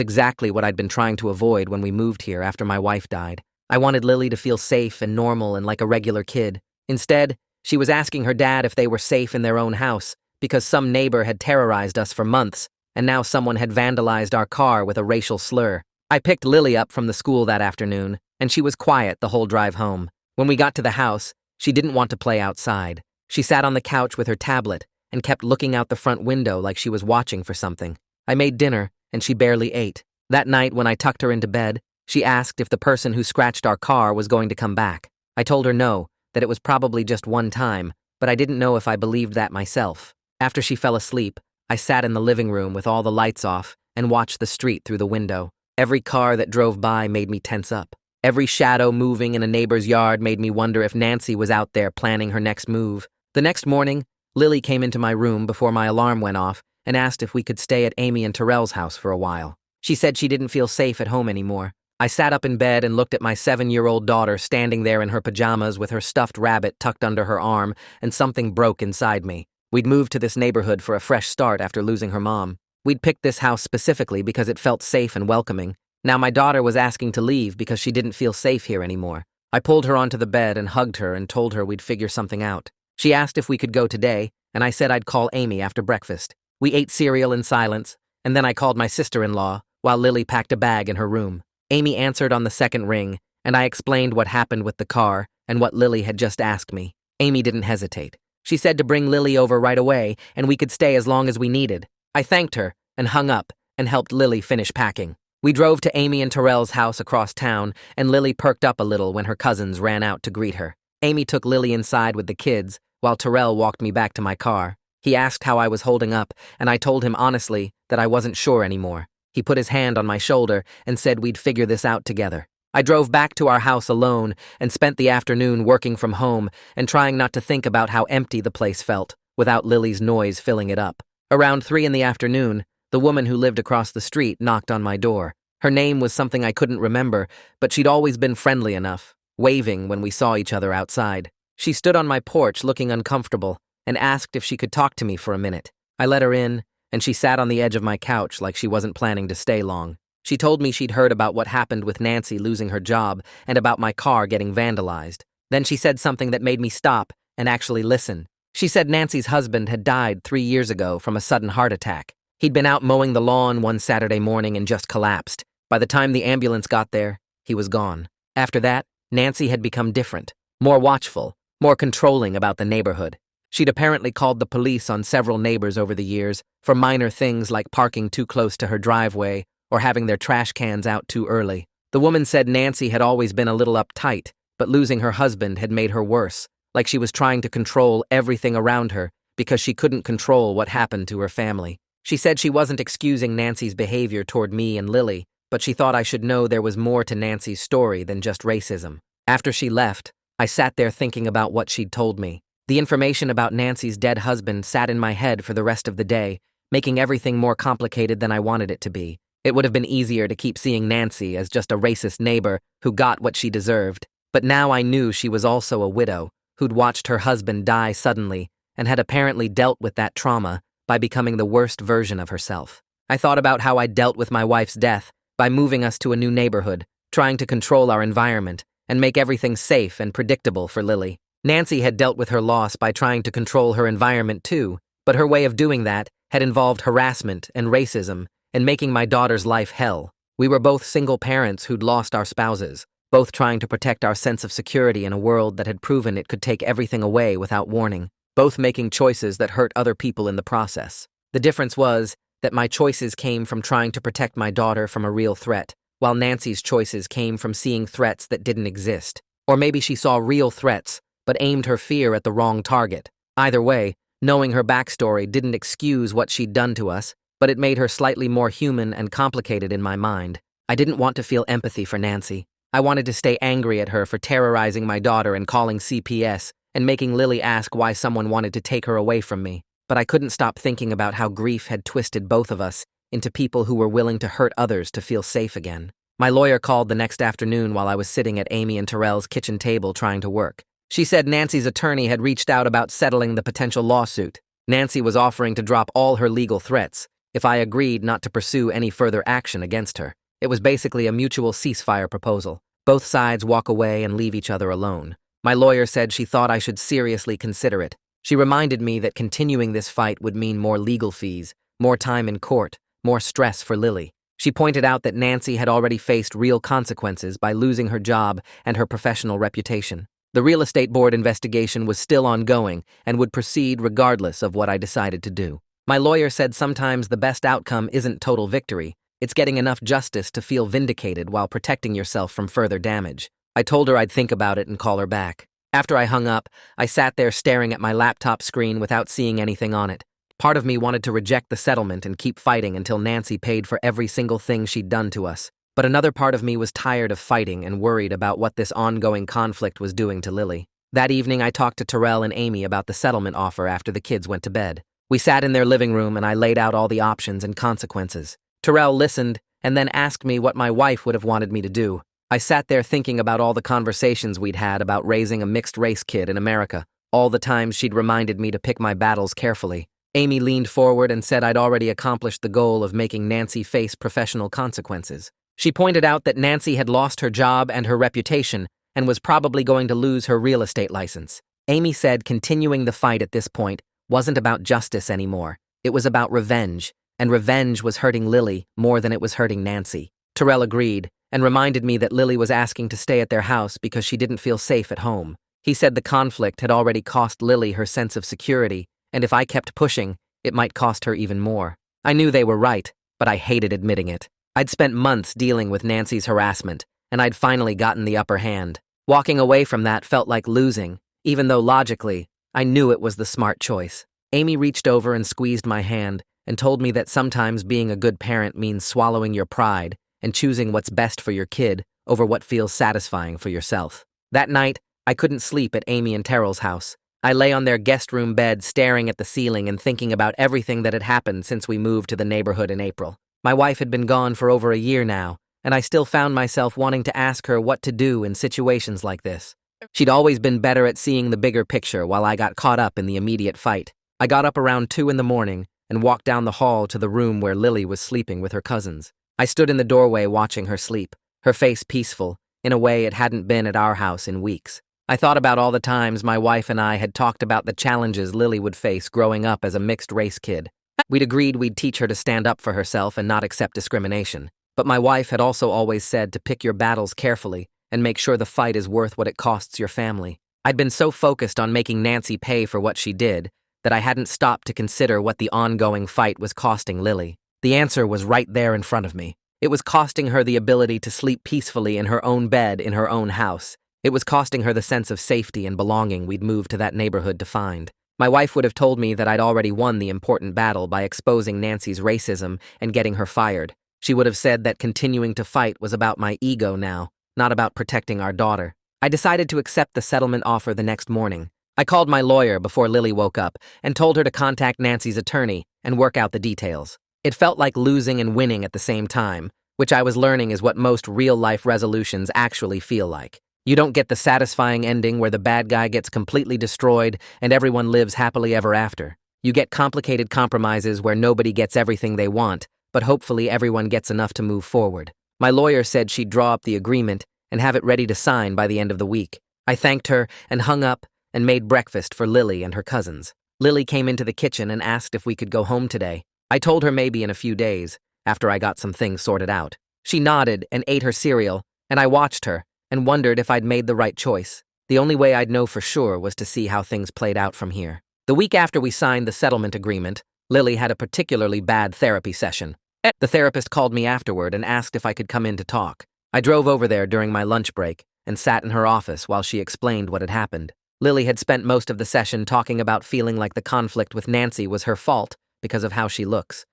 exactly what I'd been trying to avoid when we moved here after my wife died. I wanted Lily to feel safe and normal and like a regular kid. Instead, she was asking her dad if they were safe in their own house, because some neighbor had terrorized us for months, and now someone had vandalized our car with a racial slur. I picked Lily up from the school that afternoon, and she was quiet the whole drive home. When we got to the house, she didn't want to play outside. She sat on the couch with her tablet and kept looking out the front window like she was watching for something. I made dinner, and she barely ate. That night, when I tucked her into bed, she asked if the person who scratched our car was going to come back. I told her no, that it was probably just one time, but I didn't know if I believed that myself. After she fell asleep, I sat in the living room with all the lights off and watched the street through the window. Every car that drove by made me tense up. Every shadow moving in a neighbor's yard made me wonder if Nancy was out there planning her next move. The next morning, Lily came into my room before my alarm went off and asked if we could stay at Amy and Terrell's house for a while. She said she didn't feel safe at home anymore. I sat up in bed and looked at my 7-year-old daughter standing there in her pajamas with her stuffed rabbit tucked under her arm, and something broke inside me. We'd moved to this neighborhood for a fresh start after losing her mom. We'd picked this house specifically because it felt safe and welcoming. Now my daughter was asking to leave because she didn't feel safe here anymore. I pulled her onto the bed and hugged her and told her we'd figure something out. She asked if we could go today, and I said I'd call Amy after breakfast. We ate cereal in silence, and then I called my sister-in-law while Lily packed a bag in her room. Amy answered on the second ring, and I explained what happened with the car and what Lily had just asked me. Amy didn't hesitate. She said to bring Lily over right away, and we could stay as long as we needed. I thanked her and hung up and helped Lily finish packing. We drove to Amy and Terrell's house across town, and Lily perked up a little when her cousins ran out to greet her. Amy took Lily inside with the kids, while Terrell walked me back to my car. He asked how I was holding up, and I told him honestly that I wasn't sure anymore. He put his hand on my shoulder and said we'd figure this out together. I drove back to our house alone and spent the afternoon working from home and trying not to think about how empty the place felt, without Lily's noise filling it up. Around 3 in the afternoon, the woman who lived across the street knocked on my door. Her name was something I couldn't remember, but she'd always been friendly enough, waving when we saw each other outside. She stood on my porch looking uncomfortable and asked if she could talk to me for a minute. I let her in, and she sat on the edge of my couch like she wasn't planning to stay long. She told me she'd heard about what happened with Nancy losing her job and about my car getting vandalized. Then she said something that made me stop and actually listen. She said Nancy's husband had died 3 years ago from a sudden heart attack. He'd been out mowing the lawn one Saturday morning and just collapsed. By the time the ambulance got there, he was gone. After that, Nancy had become different, more watchful, more controlling about the neighborhood. She'd apparently called the police on several neighbors over the years for minor things like parking too close to her driveway or having their trash cans out too early. The woman said Nancy had always been a little uptight, but losing her husband had made her worse, like she was trying to control everything around her because she couldn't control what happened to her family. She said she wasn't excusing Nancy's behavior toward me and Lily, but she thought I should know there was more to Nancy's story than just racism. After she left, I sat there thinking about what she'd told me. The information about Nancy's dead husband sat in my head for the rest of the day, making everything more complicated than I wanted it to be. It would have been easier to keep seeing Nancy as just a racist neighbor who got what she deserved, but now I knew she was also a widow who'd watched her husband die suddenly and had apparently dealt with that trauma by becoming the worst version of herself. I thought about how I dealt with my wife's death by moving us to a new neighborhood, trying to control our environment and make everything safe and predictable for Lily. Nancy had dealt with her loss by trying to control her environment too, but her way of doing that had involved harassment and racism and making my daughter's life hell. We were both single parents who'd lost our spouses, both trying to protect our sense of security in a world that had proven it could take everything away without warning, both making choices that hurt other people in the process. The difference was that my choices came from trying to protect my daughter from a real threat, while Nancy's choices came from seeing threats that didn't exist. Or maybe she saw real threats, but aimed her fear at the wrong target. Either way, knowing her backstory didn't excuse what she'd done to us, but it made her slightly more human and complicated in my mind. I didn't want to feel empathy for Nancy. I wanted to stay angry at her for terrorizing my daughter and calling CPS and making Lily ask why someone wanted to take her away from me. But I couldn't stop thinking about how grief had twisted both of us into people who were willing to hurt others to feel safe again. My lawyer called the next afternoon while I was sitting at Amy and Terrell's kitchen table trying to work. She said Nancy's attorney had reached out about settling the potential lawsuit. Nancy was offering to drop all her legal threats if I agreed not to pursue any further action against her. It was basically a mutual ceasefire proposal. Both sides walk away and leave each other alone. My lawyer said she thought I should seriously consider it. She reminded me that continuing this fight would mean more legal fees, more time in court, more stress for Lily. She pointed out that Nancy had already faced real consequences by losing her job and her professional reputation. The real estate board investigation was still ongoing and would proceed regardless of what I decided to do. My lawyer said sometimes the best outcome isn't total victory. It's getting enough justice to feel vindicated while protecting yourself from further damage. I told her I'd think about it and call her back. After I hung up, I sat there staring at my laptop screen without seeing anything on it. Part of me wanted to reject the settlement and keep fighting until Nancy paid for every single thing she'd done to us. But another part of me was tired of fighting and worried about what this ongoing conflict was doing to Lily. That evening, I talked to Terrell and Amy about the settlement offer after the kids went to bed. We sat in their living room and I laid out all the options and consequences. Terrell listened and then asked me what my wife would have wanted me to do. I sat there thinking about all the conversations we'd had about raising a mixed-race kid in America, all the times she'd reminded me to pick my battles carefully. Amy leaned forward and said I'd already accomplished the goal of making Nancy face professional consequences. She pointed out that Nancy had lost her job and her reputation and was probably going to lose her real estate license. Amy said continuing the fight at this point wasn't about justice anymore. It was about revenge, and revenge was hurting Lily more than it was hurting Nancy. Terrell agreed and reminded me that Lily was asking to stay at their house because she didn't feel safe at home. He said the conflict had already cost Lily her sense of security, and if I kept pushing, it might cost her even more. I knew they were right, but I hated admitting it. I'd spent months dealing with Nancy's harassment, and I'd finally gotten the upper hand. Walking away from that felt like losing, even though logically, I knew it was the smart choice. Amy reached over and squeezed my hand and told me that sometimes being a good parent means swallowing your pride and choosing what's best for your kid over what feels satisfying for yourself. That night, I couldn't sleep at Amy and Terrell's house. I lay on their guest room bed staring at the ceiling and thinking about everything that had happened since we moved to the neighborhood in April. My wife had been gone for over a year now, and I still found myself wanting to ask her what to do in situations like this. She'd always been better at seeing the bigger picture while I got caught up in the immediate fight. I got up around 2 in the morning and walked down the hall to the room where Lily was sleeping with her cousins. I stood in the doorway watching her sleep, her face peaceful, in a way it hadn't been at our house in weeks. I thought about all the times my wife and I had talked about the challenges Lily would face growing up as a mixed-race kid. We'd agreed we'd teach her to stand up for herself and not accept discrimination. But my wife had also always said to pick your battles carefully and make sure the fight is worth what it costs your family. I'd been so focused on making Nancy pay for what she did that I hadn't stopped to consider what the ongoing fight was costing Lily. The answer was right there in front of me. It was costing her the ability to sleep peacefully in her own bed in her own house. It was costing her the sense of safety and belonging we'd moved to that neighborhood to find. My wife would have told me that I'd already won the important battle by exposing Nancy's racism and getting her fired. She would have said that continuing to fight was about my ego now, not about protecting our daughter. I decided to accept the settlement offer the next morning. I called my lawyer before Lily woke up and told her to contact Nancy's attorney and work out the details. It felt like losing and winning at the same time, which I was learning is what most real-life resolutions actually feel like. You don't get the satisfying ending where the bad guy gets completely destroyed and everyone lives happily ever after. You get complicated compromises where nobody gets everything they want, but hopefully everyone gets enough to move forward. My lawyer said she'd draw up the agreement and have it ready to sign by the end of the week. I thanked her and hung up and made breakfast for Lily and her cousins. Lily came into the kitchen and asked if we could go home today. I told her maybe in a few days, after I got some things sorted out. She nodded and ate her cereal, and I watched her and wondered if I'd made the right choice. The only way I'd know for sure was to see how things played out from here. The week after we signed the settlement agreement, Lily had a particularly bad therapy session. The therapist called me afterward and asked if I could come in to talk. I drove over there during my lunch break and sat in her office while she explained what had happened. Lily had spent most of the session talking about feeling like the conflict with Nancy was her fault because of how she looks.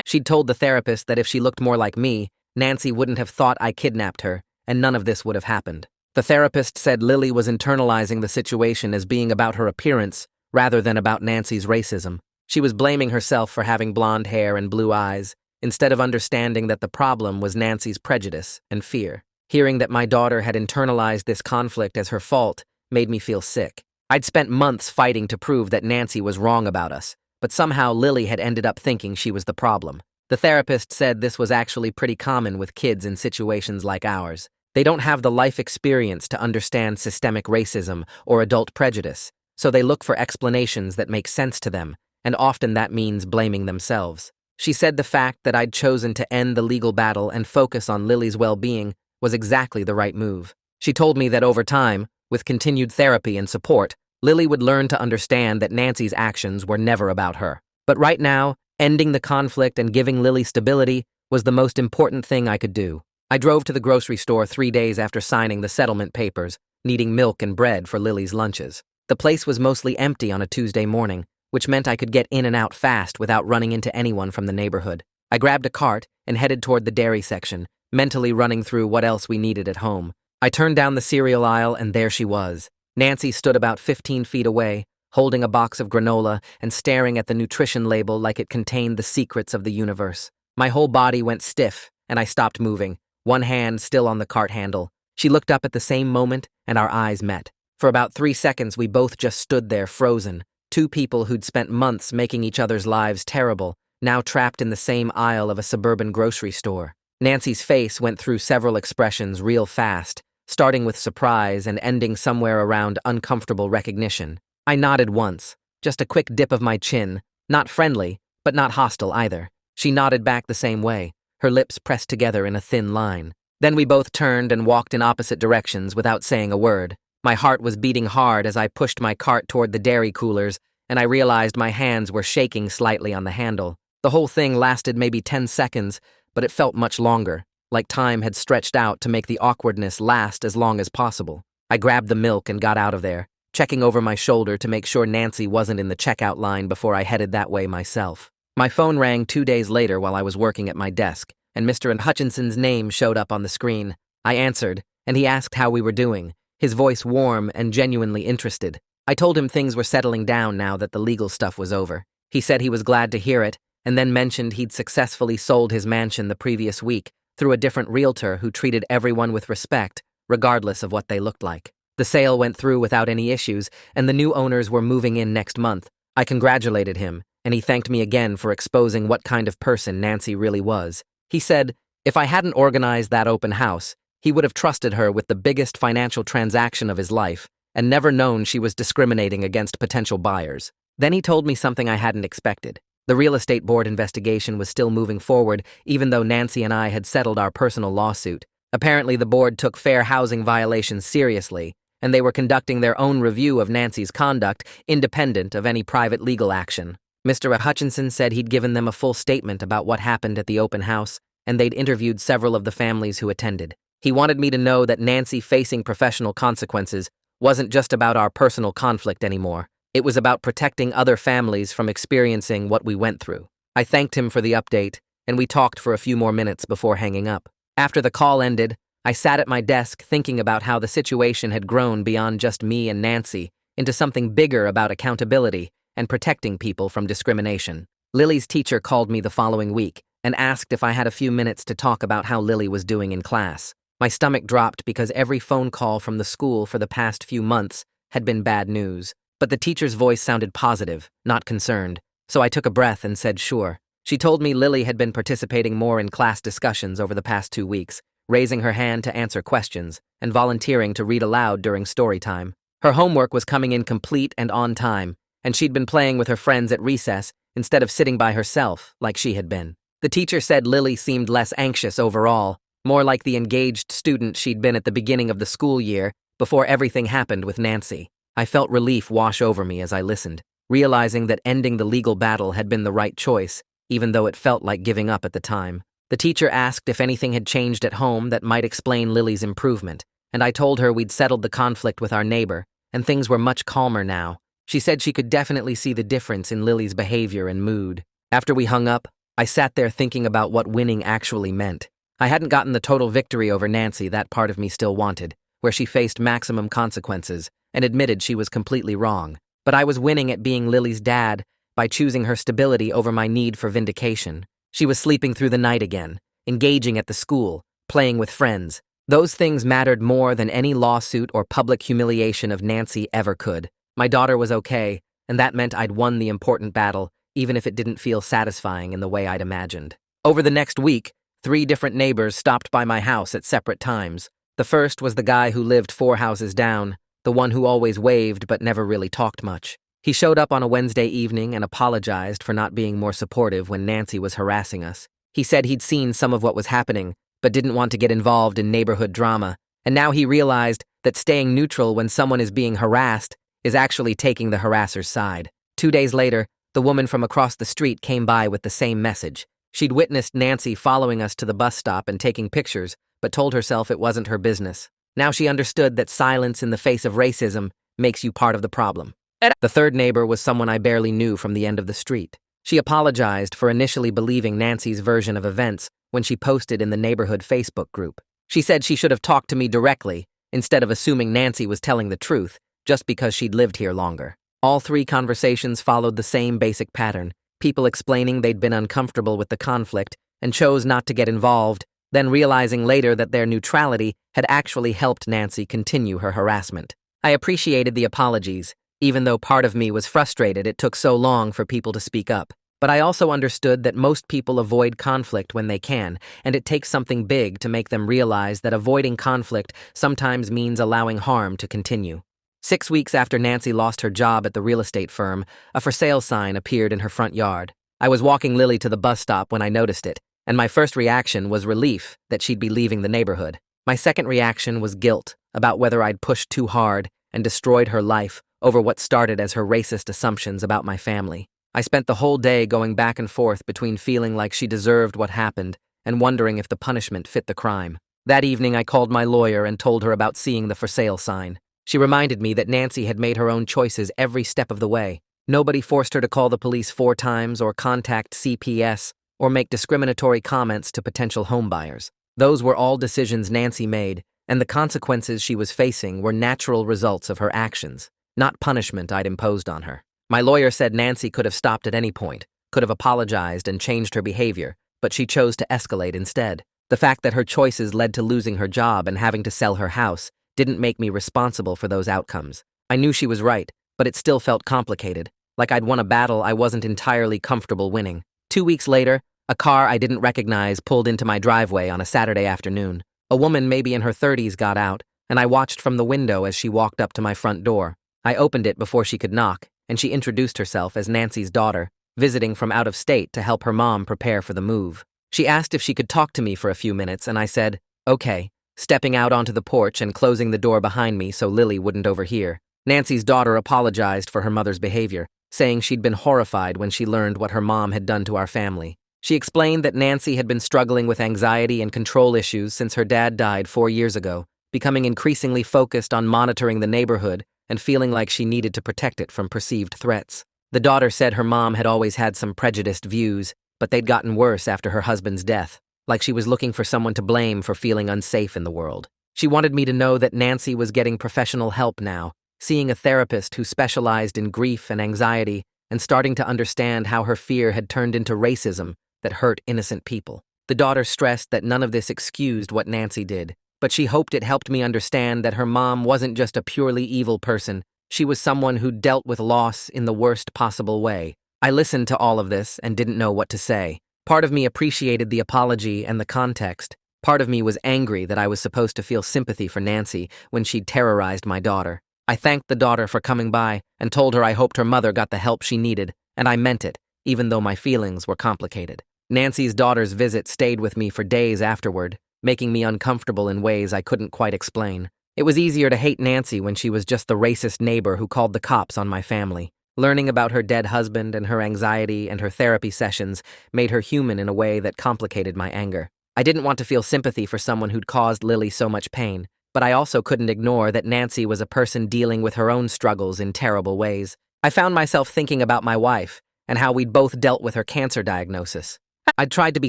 She'd told the therapist that if she looked more like me, Nancy wouldn't have thought I kidnapped her, and none of this would have happened. The therapist said Lily was internalizing the situation as being about her appearance rather than about Nancy's racism. She was blaming herself for having blonde hair and blue eyes, instead of understanding that the problem was Nancy's prejudice and fear. Hearing that my daughter had internalized this conflict as her fault made me feel sick. I'd spent months fighting to prove that Nancy was wrong about us, but somehow Lily had ended up thinking she was the problem. The therapist said this was actually pretty common with kids in situations like ours. They don't have the life experience to understand systemic racism or adult prejudice, so they look for explanations that make sense to them, and often that means blaming themselves. She said the fact that I'd chosen to end the legal battle and focus on Lily's well-being was exactly the right move. She told me that over time, with continued therapy and support, Lily would learn to understand that Nancy's actions were never about her. But right now, ending the conflict and giving Lily stability was the most important thing I could do. I drove to the grocery store 3 days after signing the settlement papers, needing milk and bread for Lily's lunches. The place was mostly empty on a Tuesday morning, which meant I could get in and out fast without running into anyone from the neighborhood. I grabbed a cart and headed toward the dairy section, mentally running through what else we needed at home. I turned down the cereal aisle and there she was. Nancy stood about 15 feet away, holding a box of granola and staring at the nutrition label like it contained the secrets of the universe. My whole body went stiff and I stopped moving, one hand still on the cart handle. She looked up at the same moment and our eyes met. For about 3 seconds we both just stood there frozen, two people who'd spent months making each other's lives terrible, now trapped in the same aisle of a suburban grocery store. Nancy's face went through several expressions real fast, starting with surprise and ending somewhere around uncomfortable recognition. I nodded once, just a quick dip of my chin, not friendly, but not hostile either. She nodded back the same way, her lips pressed together in a thin line. Then we both turned and walked in opposite directions without saying a word. My heart was beating hard as I pushed my cart toward the dairy coolers, and I realized my hands were shaking slightly on the handle. The whole thing lasted maybe 10 seconds, but it felt much longer, like time had stretched out to make the awkwardness last as long as possible. I grabbed the milk and got out of there, checking over my shoulder to make sure Nancy wasn't in the checkout line before I headed that way myself. My phone rang 2 days later while I was working at my desk, and Mr. Hutchinson's name showed up on the screen. I answered, and he asked how we were doing, his voice warm and genuinely interested. I told him things were settling down now that the legal stuff was over. He said he was glad to hear it, and then mentioned he'd successfully sold his mansion the previous week through a different realtor who treated everyone with respect, regardless of what they looked like. The sale went through without any issues, and the new owners were moving in next month. I congratulated him, and he thanked me again for exposing what kind of person Nancy really was. He said, if I hadn't organized that open house, he would have trusted her with the biggest financial transaction of his life and never known she was discriminating against potential buyers. Then he told me something I hadn't expected. The real estate board investigation was still moving forward, even though Nancy and I had settled our personal lawsuit. Apparently, the board took fair housing violations seriously, and they were conducting their own review of Nancy's conduct, independent of any private legal action. Mr. Hutchinson said he'd given them a full statement about what happened at the open house, and they'd interviewed several of the families who attended. He wanted me to know that Nancy facing professional consequences wasn't just about our personal conflict anymore. It was about protecting other families from experiencing what we went through. I thanked him for the update, and we talked for a few more minutes before hanging up. After the call ended, I sat at my desk thinking about how the situation had grown beyond just me and Nancy into something bigger about accountability and protecting people from discrimination. Lily's teacher called me the following week and asked if I had a few minutes to talk about how Lily was doing in class. My stomach dropped because every phone call from the school for the past few months had been bad news. But the teacher's voice sounded positive, not concerned, so I took a breath and said sure. She told me Lily had been participating more in class discussions over the past 2 weeks, raising her hand to answer questions and volunteering to read aloud during story time. Her homework was coming in complete and on time, and she'd been playing with her friends at recess instead of sitting by herself like she had been. The teacher said Lily seemed less anxious overall, more like the engaged student she'd been at the beginning of the school year before everything happened with Nancy. I felt relief wash over me as I listened, realizing that ending the legal battle had been the right choice, even though it felt like giving up at the time. The teacher asked if anything had changed at home that might explain Lily's improvement, and I told her we'd settled the conflict with our neighbor, and things were much calmer now. She said she could definitely see the difference in Lily's behavior and mood. After we hung up, I sat there thinking about what winning actually meant. I hadn't gotten the total victory over Nancy that part of me still wanted, where she faced maximum consequences and admitted she was completely wrong. But I was winning at being Lily's dad by choosing her stability over my need for vindication. She was sleeping through the night again, engaging at the school, playing with friends. Those things mattered more than any lawsuit or public humiliation of Nancy ever could. My daughter was okay, and that meant I'd won the important battle, even if it didn't feel satisfying in the way I'd imagined. Over the next week, 3 different neighbors stopped by my house at separate times. The first was the guy who lived 4 houses down, the one who always waved but never really talked much. He showed up on a Wednesday evening and apologized for not being more supportive when Nancy was harassing us. He said he'd seen some of what was happening, but didn't want to get involved in neighborhood drama, and now he realized that staying neutral when someone is being harassed is actually taking the harasser's side. 2 days later, the woman from across the street came by with the same message. She'd witnessed Nancy following us to the bus stop and taking pictures, but told herself it wasn't her business. Now she understood that silence in the face of racism makes you part of the problem. The third neighbor was someone I barely knew from the end of the street. She apologized for initially believing Nancy's version of events when she posted in the neighborhood Facebook group. She said she should have talked to me directly instead of assuming Nancy was telling the truth just because she'd lived here longer. All 3 conversations followed the same basic pattern, people explaining they'd been uncomfortable with the conflict and chose not to get involved, then realizing later that their neutrality had actually helped Nancy continue her harassment. I appreciated the apologies, even though part of me was frustrated it took so long for people to speak up. But I also understood that most people avoid conflict when they can, and it takes something big to make them realize that avoiding conflict sometimes means allowing harm to continue. 6 weeks after Nancy lost her job at the real estate firm, a for sale sign appeared in her front yard. I was walking Lily to the bus stop when I noticed it, and my first reaction was relief that she'd be leaving the neighborhood. My second reaction was guilt about whether I'd pushed too hard and destroyed her life over what started as her racist assumptions about my family. I spent the whole day going back and forth between feeling like she deserved what happened and wondering if the punishment fit the crime. That evening I called my lawyer and told her about seeing the for sale sign. She reminded me that Nancy had made her own choices every step of the way. Nobody forced her to call the police 4 times or contact CPS or make discriminatory comments to potential homebuyers. Those were all decisions Nancy made, and the consequences she was facing were natural results of her actions, not punishment I'd imposed on her. My lawyer said Nancy could have stopped at any point, could have apologized and changed her behavior, but she chose to escalate instead. The fact that her choices led to losing her job and having to sell her house didn't make me responsible for those outcomes. I knew she was right, but it still felt complicated, like I'd won a battle I wasn't entirely comfortable winning. 2 weeks later, a car I didn't recognize pulled into my driveway on a Saturday afternoon. A woman maybe in her 30s got out, and I watched from the window as she walked up to my front door. I opened it before she could knock, and she introduced herself as Nancy's daughter, visiting from out of state to help her mom prepare for the move. She asked if she could talk to me for a few minutes, and I said, okay, stepping out onto the porch and closing the door behind me so Lily wouldn't overhear. Nancy's daughter apologized for her mother's behavior, saying she'd been horrified when she learned what her mom had done to our family. She explained that Nancy had been struggling with anxiety and control issues since her dad died 4 years ago, becoming increasingly focused on monitoring the neighborhood and feeling like she needed to protect it from perceived threats. The daughter said her mom had always had some prejudiced views, but they'd gotten worse after her husband's death, like she was looking for someone to blame for feeling unsafe in the world. She wanted me to know that Nancy was getting professional help now, seeing a therapist who specialized in grief and anxiety, and starting to understand how her fear had turned into racism that hurt innocent people. The daughter stressed that none of this excused what Nancy did, but she hoped it helped me understand that her mom wasn't just a purely evil person. She was someone who dealt with loss in the worst possible way. I listened to all of this and didn't know what to say. Part of me appreciated the apology and the context. Part of me was angry that I was supposed to feel sympathy for Nancy when she'd terrorized my daughter. I thanked the daughter for coming by and told her I hoped her mother got the help she needed, and I meant it, even though my feelings were complicated. Nancy's daughter's visit stayed with me for days afterward, making me uncomfortable in ways I couldn't quite explain. It was easier to hate Nancy when she was just the racist neighbor who called the cops on my family. Learning about her dead husband and her anxiety and her therapy sessions made her human in a way that complicated my anger. I didn't want to feel sympathy for someone who'd caused Lily so much pain, but I also couldn't ignore that Nancy was a person dealing with her own struggles in terrible ways. I found myself thinking about my wife and how we'd both dealt with her cancer diagnosis. I'd tried to be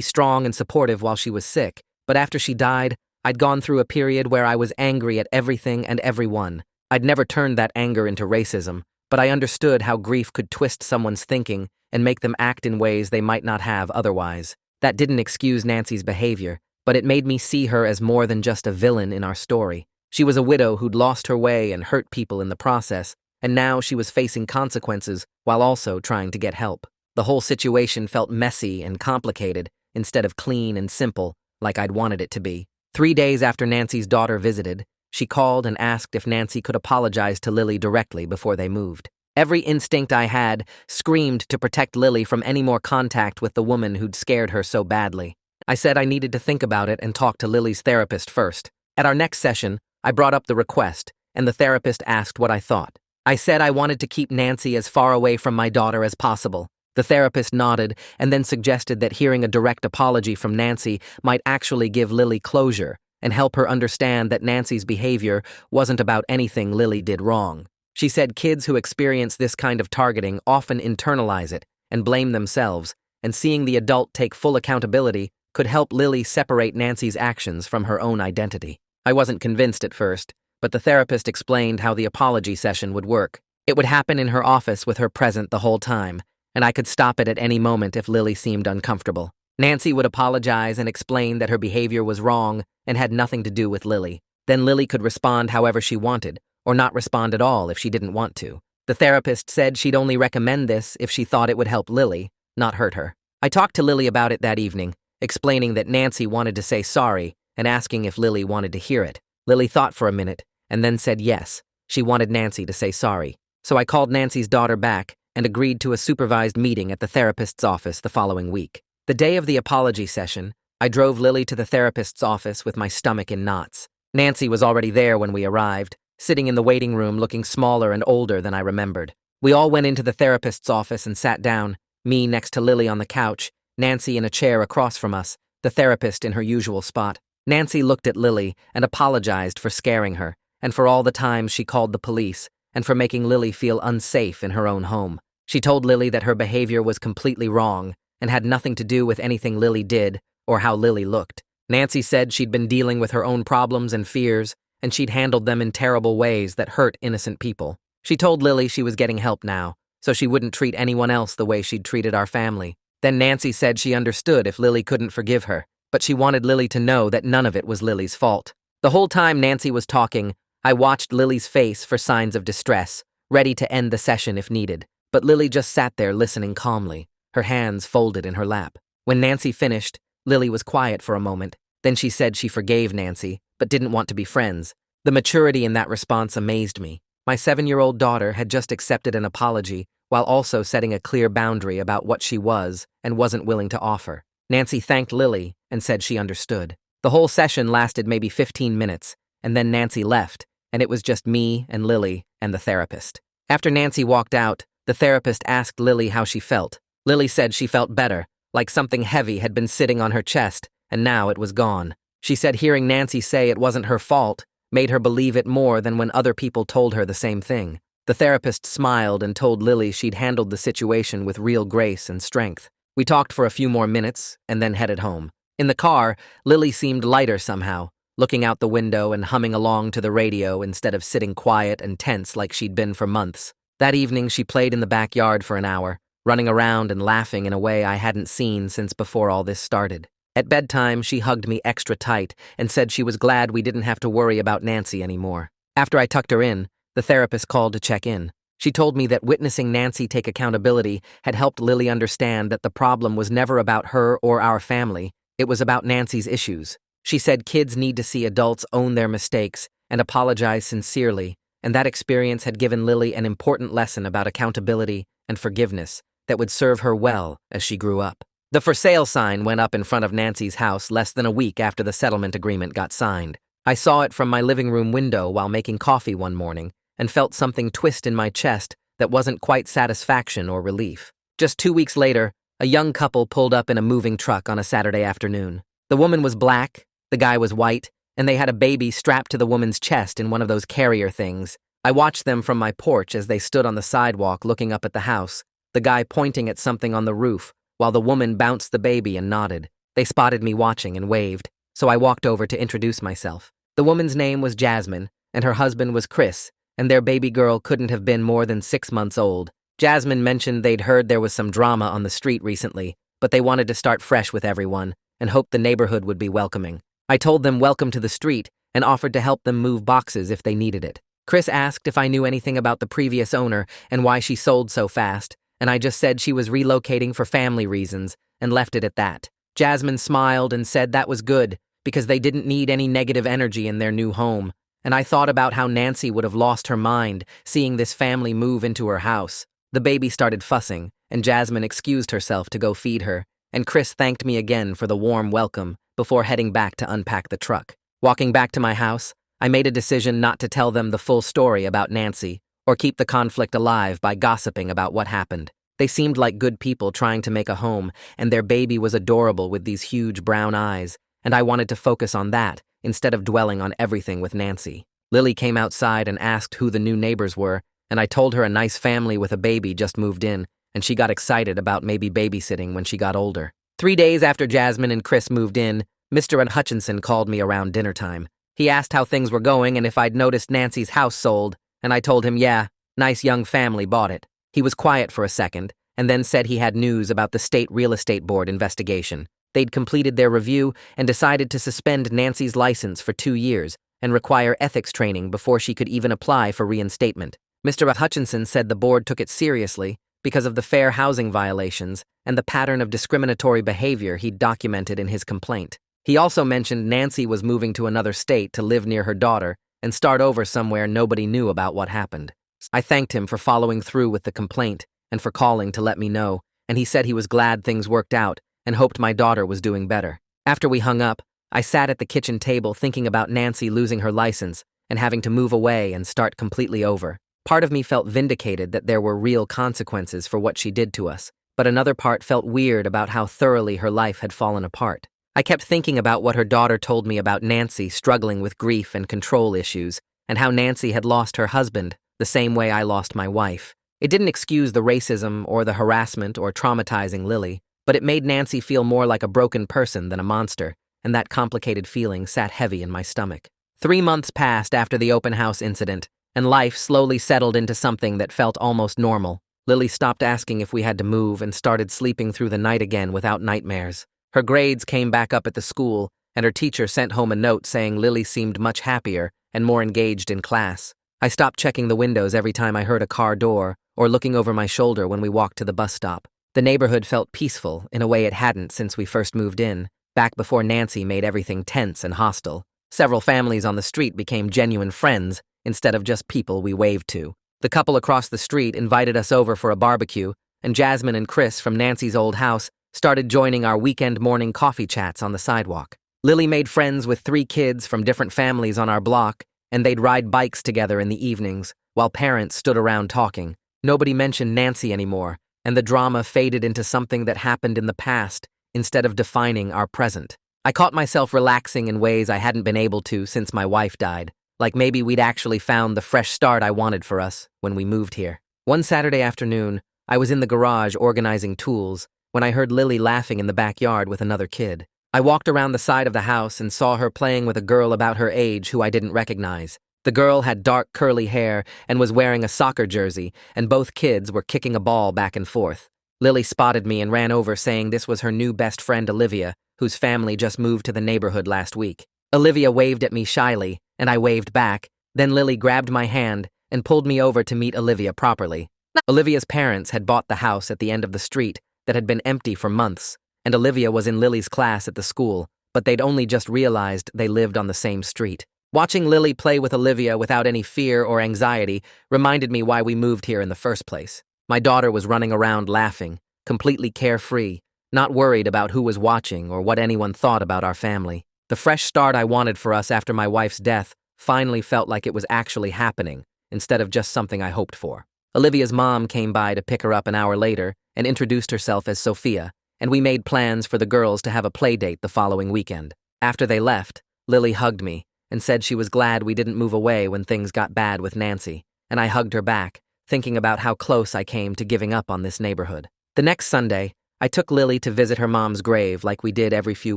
strong and supportive while she was sick, but after she died, I'd gone through a period where I was angry at everything and everyone. I'd never turned that anger into racism, but I understood how grief could twist someone's thinking and make them act in ways they might not have otherwise. That didn't excuse Nancy's behavior, but it made me see her as more than just a villain in our story. She was a widow who'd lost her way and hurt people in the process, and now she was facing consequences while also trying to get help. The whole situation felt messy and complicated instead of clean and simple, like I'd wanted it to be. 3 days after Nancy's daughter visited, she called and asked if Nancy could apologize to Lily directly before they moved. Every instinct I had screamed to protect Lily from any more contact with the woman who'd scared her so badly. I said I needed to think about it and talk to Lily's therapist first. At our next session, I brought up the request, and the therapist asked what I thought. I said I wanted to keep Nancy as far away from my daughter as possible. The therapist nodded and then suggested that hearing a direct apology from Nancy might actually give Lily closure and help her understand that Nancy's behavior wasn't about anything Lily did wrong. She said kids who experience this kind of targeting often internalize it and blame themselves, and seeing the adult take full accountability could help Lily separate Nancy's actions from her own identity. I wasn't convinced at first, but the therapist explained how the apology session would work. It would happen in her office with her present the whole time, and I could stop it at any moment if Lily seemed uncomfortable. Nancy would apologize and explain that her behavior was wrong and had nothing to do with Lily. Then Lily could respond however she wanted, or not respond at all if she didn't want to. The therapist said she'd only recommend this if she thought it would help Lily, not hurt her. I talked to Lily about it that evening, explaining that Nancy wanted to say sorry and asking if Lily wanted to hear it. Lily thought for a minute and then said yes, she wanted Nancy to say sorry. So I called Nancy's daughter back and agreed to a supervised meeting at the therapist's office the following week. The day of the apology session, I drove Lily to the therapist's office with my stomach in knots. Nancy was already there when we arrived, sitting in the waiting room looking smaller and older than I remembered. We all went into the therapist's office and sat down, me next to Lily on the couch, Nancy in a chair across from us, the therapist in her usual spot. Nancy looked at Lily and apologized for scaring her, and for all the times she called the police, and for making Lily feel unsafe in her own home. She told Lily that her behavior was completely wrong and had nothing to do with anything Lily did or how Lily looked. Nancy said she'd been dealing with her own problems and fears, and she'd handled them in terrible ways that hurt innocent people. She told Lily she was getting help now, so she wouldn't treat anyone else the way she'd treated our family. Then Nancy said she understood if Lily couldn't forgive her, but she wanted Lily to know that none of it was Lily's fault. The whole time Nancy was talking, I watched Lily's face for signs of distress, ready to end the session if needed. But Lily just sat there listening calmly, her hands folded in her lap. When Nancy finished, Lily was quiet for a moment. Then she said she forgave Nancy, but didn't want to be friends. The maturity in that response amazed me. My 7-year-old daughter had just accepted an apology while also setting a clear boundary about what she was and wasn't willing to offer. Nancy thanked Lily and said she understood. The whole session lasted maybe 15 minutes, and then Nancy left, and it was just me and Lily and the therapist. After Nancy walked out, the therapist asked Lily how she felt. Lily said she felt better, like something heavy had been sitting on her chest, and now it was gone. She said hearing Nancy say it wasn't her fault made her believe it more than when other people told her the same thing. The therapist smiled and told Lily she'd handled the situation with real grace and strength. We talked for a few more minutes and then headed home. In the car, Lily seemed lighter somehow, looking out the window and humming along to the radio instead of sitting quiet and tense like she'd been for months. That evening, she played in the backyard for an hour, running around and laughing in a way I hadn't seen since before all this started. At bedtime, she hugged me extra tight and said she was glad we didn't have to worry about Nancy anymore. After I tucked her in, the therapist called to check in. She told me that witnessing Nancy take accountability had helped Lily understand that the problem was never about her or our family, it was about Nancy's issues. She said kids need to see adults own their mistakes and apologize sincerely, and that experience had given Lily an important lesson about accountability and forgiveness that would serve her well as she grew up. The for sale sign went up in front of Nancy's house less than a week after the settlement agreement got signed. I saw it from my living room window while making coffee one morning and felt something twist in my chest that wasn't quite satisfaction or relief. Just 2 weeks later, a young couple pulled up in a moving truck on a Saturday afternoon. The woman was black, the guy was white, and they had a baby strapped to the woman's chest in one of those carrier things. I watched them from my porch as they stood on the sidewalk looking up at the house, the guy pointing at something on the roof, while the woman bounced the baby and nodded. They spotted me watching and waved, so I walked over to introduce myself. The woman's name was Jasmine, and her husband was Chris, and their baby girl couldn't have been more than 6 months old. Jasmine mentioned they'd heard there was some drama on the street recently, but they wanted to start fresh with everyone and hoped the neighborhood would be welcoming. I told them welcome to the street and offered to help them move boxes if they needed it. Chris asked if I knew anything about the previous owner and why she sold so fast, and I just said she was relocating for family reasons and left it at that. Jasmine smiled and said that was good because they didn't need any negative energy in their new home, and I thought about how Nancy would have lost her mind seeing this family move into her house. The baby started fussing, and Jasmine excused herself to go feed her, and Chris thanked me again for the warm welcome before heading back to unpack the truck. Walking back to my house, I made a decision not to tell them the full story about Nancy or keep the conflict alive by gossiping about what happened. They seemed like good people trying to make a home, and their baby was adorable with these huge brown eyes, and I wanted to focus on that instead of dwelling on everything with Nancy. Lily came outside and asked who the new neighbors were, and I told her a nice family with a baby just moved in, and she got excited about maybe babysitting when she got older. 3 days after Jasmine and Chris moved in, Mr. Hutchinson called me around dinner time. He asked how things were going and if I'd noticed Nancy's house sold, and I told him, yeah, nice young family bought it. He was quiet for a second, and then said he had news about the state real estate board investigation. They'd completed their review and decided to suspend Nancy's license for 2 years and require ethics training before she could even apply for reinstatement. Mr. Hutchinson said the board took it seriously because of the fair housing violations and the pattern of discriminatory behavior he'd documented in his complaint. He also mentioned Nancy was moving to another state to live near her daughter and start over somewhere nobody knew about what happened. I thanked him for following through with the complaint and for calling to let me know, and he said he was glad things worked out and hoped my daughter was doing better. After we hung up, I sat at the kitchen table thinking about Nancy losing her license and having to move away and start completely over. Part of me felt vindicated that there were real consequences for what she did to us, but another part felt weird about how thoroughly her life had fallen apart. I kept thinking about what her daughter told me about Nancy struggling with grief and control issues, and how Nancy had lost her husband the same way I lost my wife. It didn't excuse the racism or the harassment or traumatizing Lily, but it made Nancy feel more like a broken person than a monster, and that complicated feeling sat heavy in my stomach. 3 months passed after the open house incident, and life slowly settled into something that felt almost normal. Lily stopped asking if we had to move and started sleeping through the night again without nightmares. Her grades came back up at the school, and her teacher sent home a note saying Lily seemed much happier and more engaged in class. I stopped checking the windows every time I heard a car door or looking over my shoulder when we walked to the bus stop. The neighborhood felt peaceful in a way it hadn't since we first moved in, back before Nancy made everything tense and hostile. Several families on the street became genuine friends instead of just people we waved to. The couple across the street invited us over for a barbecue, and Jasmine and Chris from Nancy's old house started joining our weekend morning coffee chats on the sidewalk. Lily made friends with 3 kids from different families on our block, and they'd ride bikes together in the evenings, while parents stood around talking. Nobody mentioned Nancy anymore, and the drama faded into something that happened in the past instead of defining our present. I caught myself relaxing in ways I hadn't been able to since my wife died, like maybe we'd actually found the fresh start I wanted for us when we moved here. One Saturday afternoon, I was in the garage organizing tools when I heard Lily laughing in the backyard with another kid. I walked around the side of the house and saw her playing with a girl about her age who I didn't recognize. The girl had dark curly hair and was wearing a soccer jersey, and both kids were kicking a ball back and forth. Lily spotted me and ran over saying this was her new best friend Olivia, whose family just moved to the neighborhood last week. Olivia waved at me shyly, and I waved back. Then Lily grabbed my hand and pulled me over to meet Olivia properly. Olivia's parents had bought the house at the end of the street that had been empty for months, and Olivia was in Lily's class at the school, but they'd only just realized they lived on the same street. Watching Lily play with Olivia without any fear or anxiety reminded me why we moved here in the first place. My daughter was running around laughing, completely carefree, not worried about who was watching or what anyone thought about our family. The fresh start I wanted for us after my wife's death finally felt like it was actually happening, instead of just something I hoped for. Olivia's mom came by to pick her up an hour later and introduced herself as Sophia, and we made plans for the girls to have a play date the following weekend. After they left, Lily hugged me and said she was glad we didn't move away when things got bad with Nancy, and I hugged her back, thinking about how close I came to giving up on this neighborhood. The next Sunday, I took Lily to visit her mom's grave like we did every few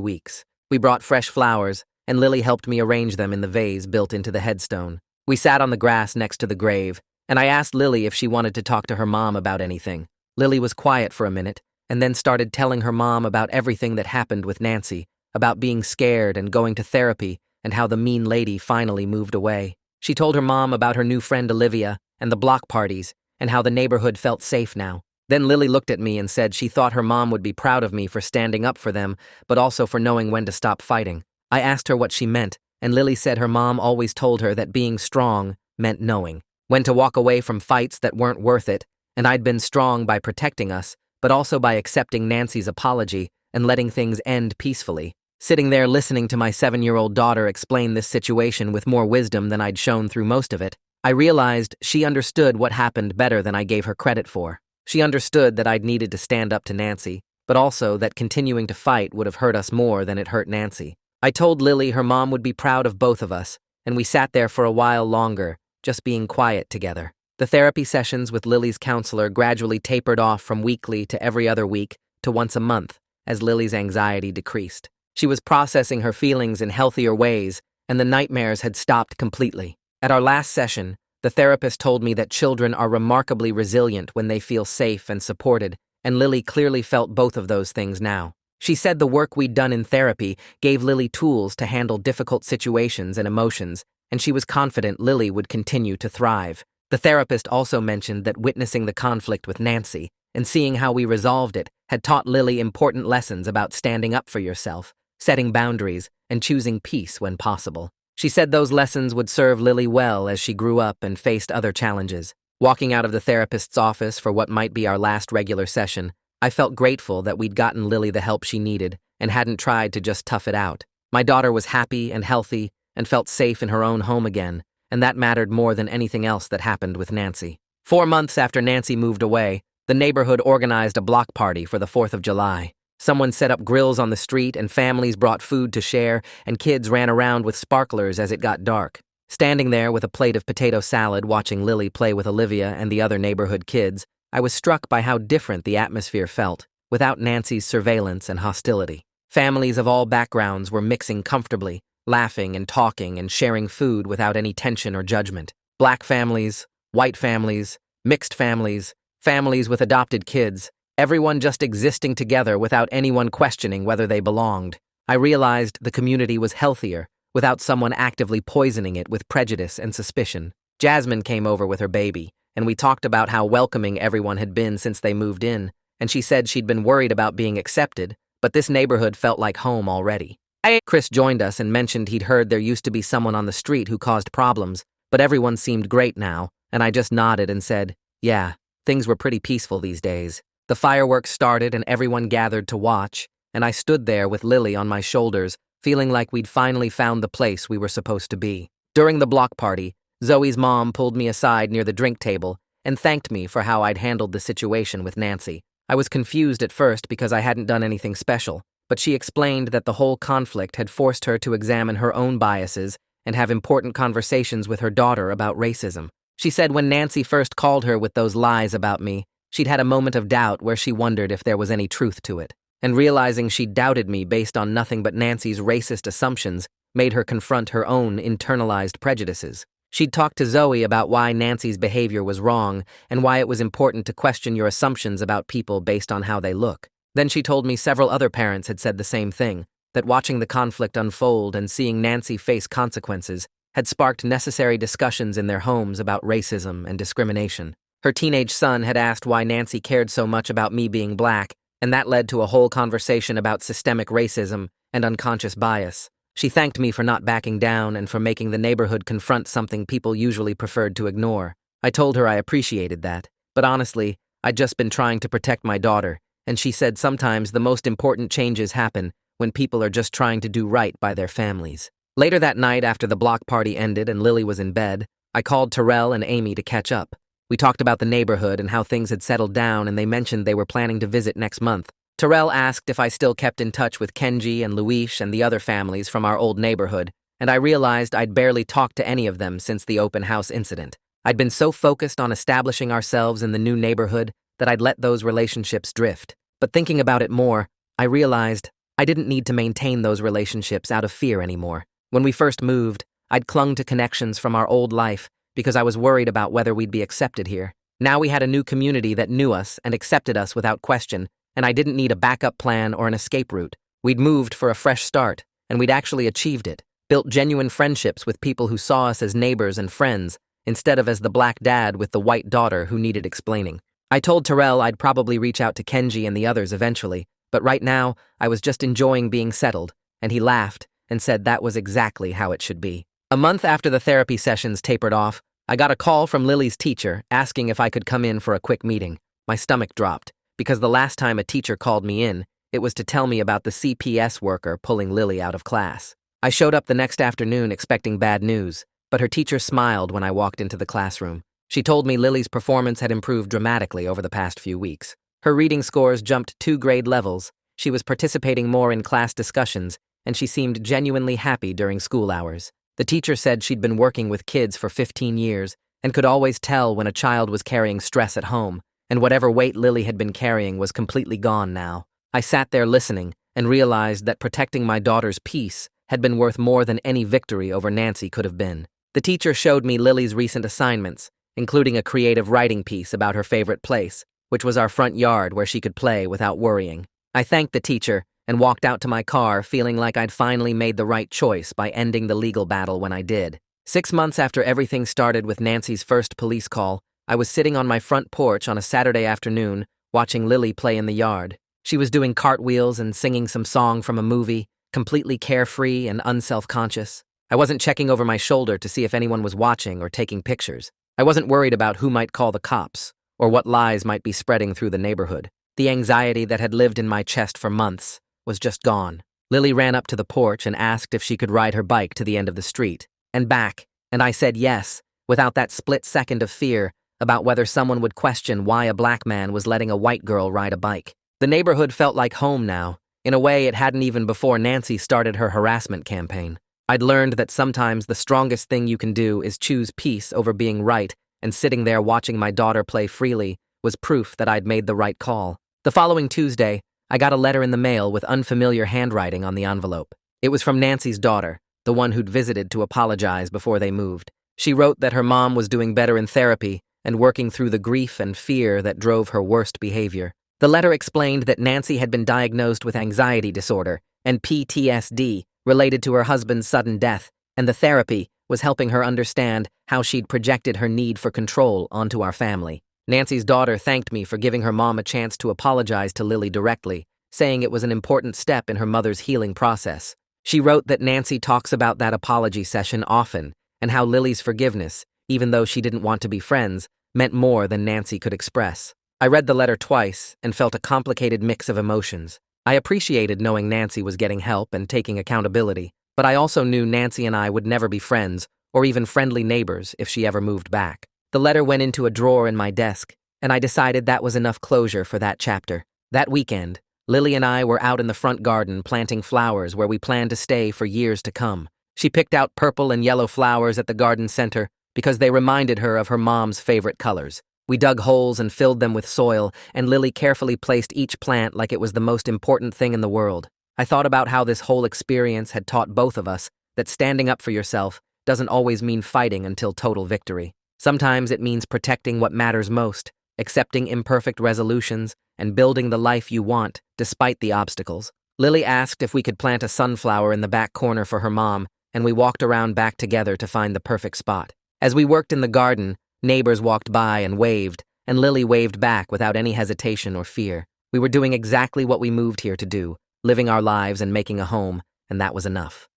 weeks. We brought fresh flowers, and Lily helped me arrange them in the vase built into the headstone. We sat on the grass next to the grave, and I asked Lily if she wanted to talk to her mom about anything. Lily was quiet for a minute, and then started telling her mom about everything that happened with Nancy, about being scared and going to therapy, and how the mean lady finally moved away. She told her mom about her new friend Olivia and the block parties, and how the neighborhood felt safe now. Then Lily looked at me and said she thought her mom would be proud of me for standing up for them, but also for knowing when to stop fighting. I asked her what she meant, and Lily said her mom always told her that being strong meant knowing when to walk away from fights that weren't worth it, and I'd been strong by protecting us, but also by accepting Nancy's apology and letting things end peacefully. Sitting there listening to my 7-year-old daughter explain this situation with more wisdom than I'd shown through most of it, I realized she understood what happened better than I gave her credit for. She understood that I'd needed to stand up to Nancy, but also that continuing to fight would have hurt us more than it hurt Nancy. I told Lily her mom would be proud of both of us, and we sat there for a while longer, just being quiet together. The therapy sessions with Lily's counselor gradually tapered off from weekly to every other week to once a month as Lily's anxiety decreased. She was processing her feelings in healthier ways, and the nightmares had stopped completely. At our last session, the therapist told me that children are remarkably resilient when they feel safe and supported, and Lily clearly felt both of those things now. She said the work we'd done in therapy gave Lily tools to handle difficult situations and emotions, and she was confident Lily would continue to thrive. The therapist also mentioned that witnessing the conflict with Nancy and seeing how we resolved it had taught Lily important lessons about standing up for yourself, setting boundaries, and choosing peace when possible. She said those lessons would serve Lily well as she grew up and faced other challenges. Walking out of the therapist's office for what might be our last regular session, I felt grateful that we'd gotten Lily the help she needed and hadn't tried to just tough it out. My daughter was happy and healthy and felt safe in her own home again, and that mattered more than anything else that happened with Nancy. 4 months after Nancy moved away, the neighborhood organized a block party for the 4th of July. Someone set up grills on the street and families brought food to share, and kids ran around with sparklers as it got dark. Standing there with a plate of potato salad watching Lily play with Olivia and the other neighborhood kids, I was struck by how different the atmosphere felt, without Nancy's surveillance and hostility. Families of all backgrounds were mixing comfortably, laughing and talking and sharing food without any tension or judgment. Black families, white families, mixed families, families with adopted kids, everyone just existing together without anyone questioning whether they belonged. I realized the community was healthier, without someone actively poisoning it with prejudice and suspicion. Jasmine came over with her baby, and we talked about how welcoming everyone had been since they moved in, and she said she'd been worried about being accepted, but this neighborhood felt like home already. Chris joined us and mentioned he'd heard there used to be someone on the street who caused problems, but everyone seemed great now, and I just nodded and said, yeah, things were pretty peaceful these days. The fireworks started and everyone gathered to watch, and I stood there with Lily on my shoulders, feeling like we'd finally found the place we were supposed to be. During the block party, Zoe's mom pulled me aside near the drink table and thanked me for how I'd handled the situation with Nancy. I was confused at first because I hadn't done anything special, but she explained that the whole conflict had forced her to examine her own biases and have important conversations with her daughter about racism. She said when Nancy first called her with those lies about me, she'd had a moment of doubt where she wondered if there was any truth to it. And realizing she doubted me based on nothing but Nancy's racist assumptions made her confront her own internalized prejudices. She'd talked to Zoe about why Nancy's behavior was wrong and why it was important to question your assumptions about people based on how they look. Then she told me several other parents had said the same thing, that watching the conflict unfold and seeing Nancy face consequences had sparked necessary discussions in their homes about racism and discrimination. Her teenage son had asked why Nancy cared so much about me being black, and that led to a whole conversation about systemic racism and unconscious bias. She thanked me for not backing down and for making the neighborhood confront something people usually preferred to ignore. I told her I appreciated that, but honestly, I'd just been trying to protect my daughter, and she said sometimes the most important changes happen when people are just trying to do right by their families. Later that night, after the block party ended and Lily was in bed, I called Terrell and Amy to catch up. We talked about the neighborhood and how things had settled down, and they mentioned they were planning to visit next month. Terrell asked if I still kept in touch with Kenji and Luis and the other families from our old neighborhood, and I realized I'd barely talked to any of them since the open house incident. I'd been so focused on establishing ourselves in the new neighborhood that I'd let those relationships drift. But thinking about it more, I realized I didn't need to maintain those relationships out of fear anymore. When we first moved, I'd clung to connections from our old life because I was worried about whether we'd be accepted here. Now we had a new community that knew us and accepted us without question, and I didn't need a backup plan or an escape route. We'd moved for a fresh start, and we'd actually achieved it, built genuine friendships with people who saw us as neighbors and friends, instead of as the black dad with the white daughter who needed explaining. I told Terrell I'd probably reach out to Kenji and the others eventually, but right now I was just enjoying being settled, and he laughed and said that was exactly how it should be. A month after the therapy sessions tapered off, I got a call from Lily's teacher asking if I could come in for a quick meeting. My stomach dropped, because the last time a teacher called me in, it was to tell me about the CPS worker pulling Lily out of class. I showed up the next afternoon expecting bad news, but her teacher smiled when I walked into the classroom. She told me Lily's performance had improved dramatically over the past few weeks. Her reading scores jumped 2 grade levels, she was participating more in class discussions, and she seemed genuinely happy during school hours. The teacher said she'd been working with kids for 15 years and could always tell when a child was carrying stress at home, and whatever weight Lily had been carrying was completely gone now. I sat there listening and realized that protecting my daughter's peace had been worth more than any victory over Nancy could have been. The teacher showed me Lily's recent assignments, including a creative writing piece about her favorite place, which was our front yard where she could play without worrying. I thanked the teacher and walked out to my car feeling like I'd finally made the right choice by ending the legal battle when I did. 6 months after everything started with Nancy's first police call, I was sitting on my front porch on a Saturday afternoon watching Lily play in the yard. She was doing cartwheels and singing some song from a movie, completely carefree and unself-conscious. I wasn't checking over my shoulder to see if anyone was watching or taking pictures. I wasn't worried about who might call the cops or what lies might be spreading through the neighborhood. The anxiety that had lived in my chest for months was just gone. Lily ran up to the porch and asked if she could ride her bike to the end of the street and back, and I said yes, without that split second of fear about whether someone would question why a black man was letting a white girl ride a bike. The neighborhood felt like home now, in a way it hadn't even before Nancy started her harassment campaign. I'd learned that sometimes the strongest thing you can do is choose peace over being right, and sitting there watching my daughter play freely was proof that I'd made the right call. The following Tuesday, I got a letter in the mail with unfamiliar handwriting on the envelope. It was from Nancy's daughter, the one who'd visited to apologize before they moved. She wrote that her mom was doing better in therapy and working through the grief and fear that drove her worst behavior. The letter explained that Nancy had been diagnosed with anxiety disorder and PTSD related to her husband's sudden death, and the therapy was helping her understand how she'd projected her need for control onto our family. Nancy's daughter thanked me for giving her mom a chance to apologize to Lily directly, saying it was an important step in her mother's healing process. She wrote that Nancy talks about that apology session often, and how Lily's forgiveness, even though she didn't want to be friends, meant more than Nancy could express. I read the letter twice and felt a complicated mix of emotions. I appreciated knowing Nancy was getting help and taking accountability, but I also knew Nancy and I would never be friends or even friendly neighbors if she ever moved back. The letter went into a drawer in my desk, and I decided that was enough closure for that chapter. That weekend, Lily and I were out in the front garden planting flowers where we planned to stay for years to come. She picked out purple and yellow flowers at the garden center because they reminded her of her mom's favorite colors. We dug holes and filled them with soil, and Lily carefully placed each plant like it was the most important thing in the world. I thought about how this whole experience had taught both of us that standing up for yourself doesn't always mean fighting until total victory. Sometimes it means protecting what matters most, accepting imperfect resolutions, and building the life you want despite the obstacles. Lily asked if we could plant a sunflower in the back corner for her mom, and we walked around back together to find the perfect spot. As we worked in the garden, neighbors walked by and waved, and Lily waved back without any hesitation or fear. We were doing exactly what we moved here to do, living our lives and making a home, and that was enough.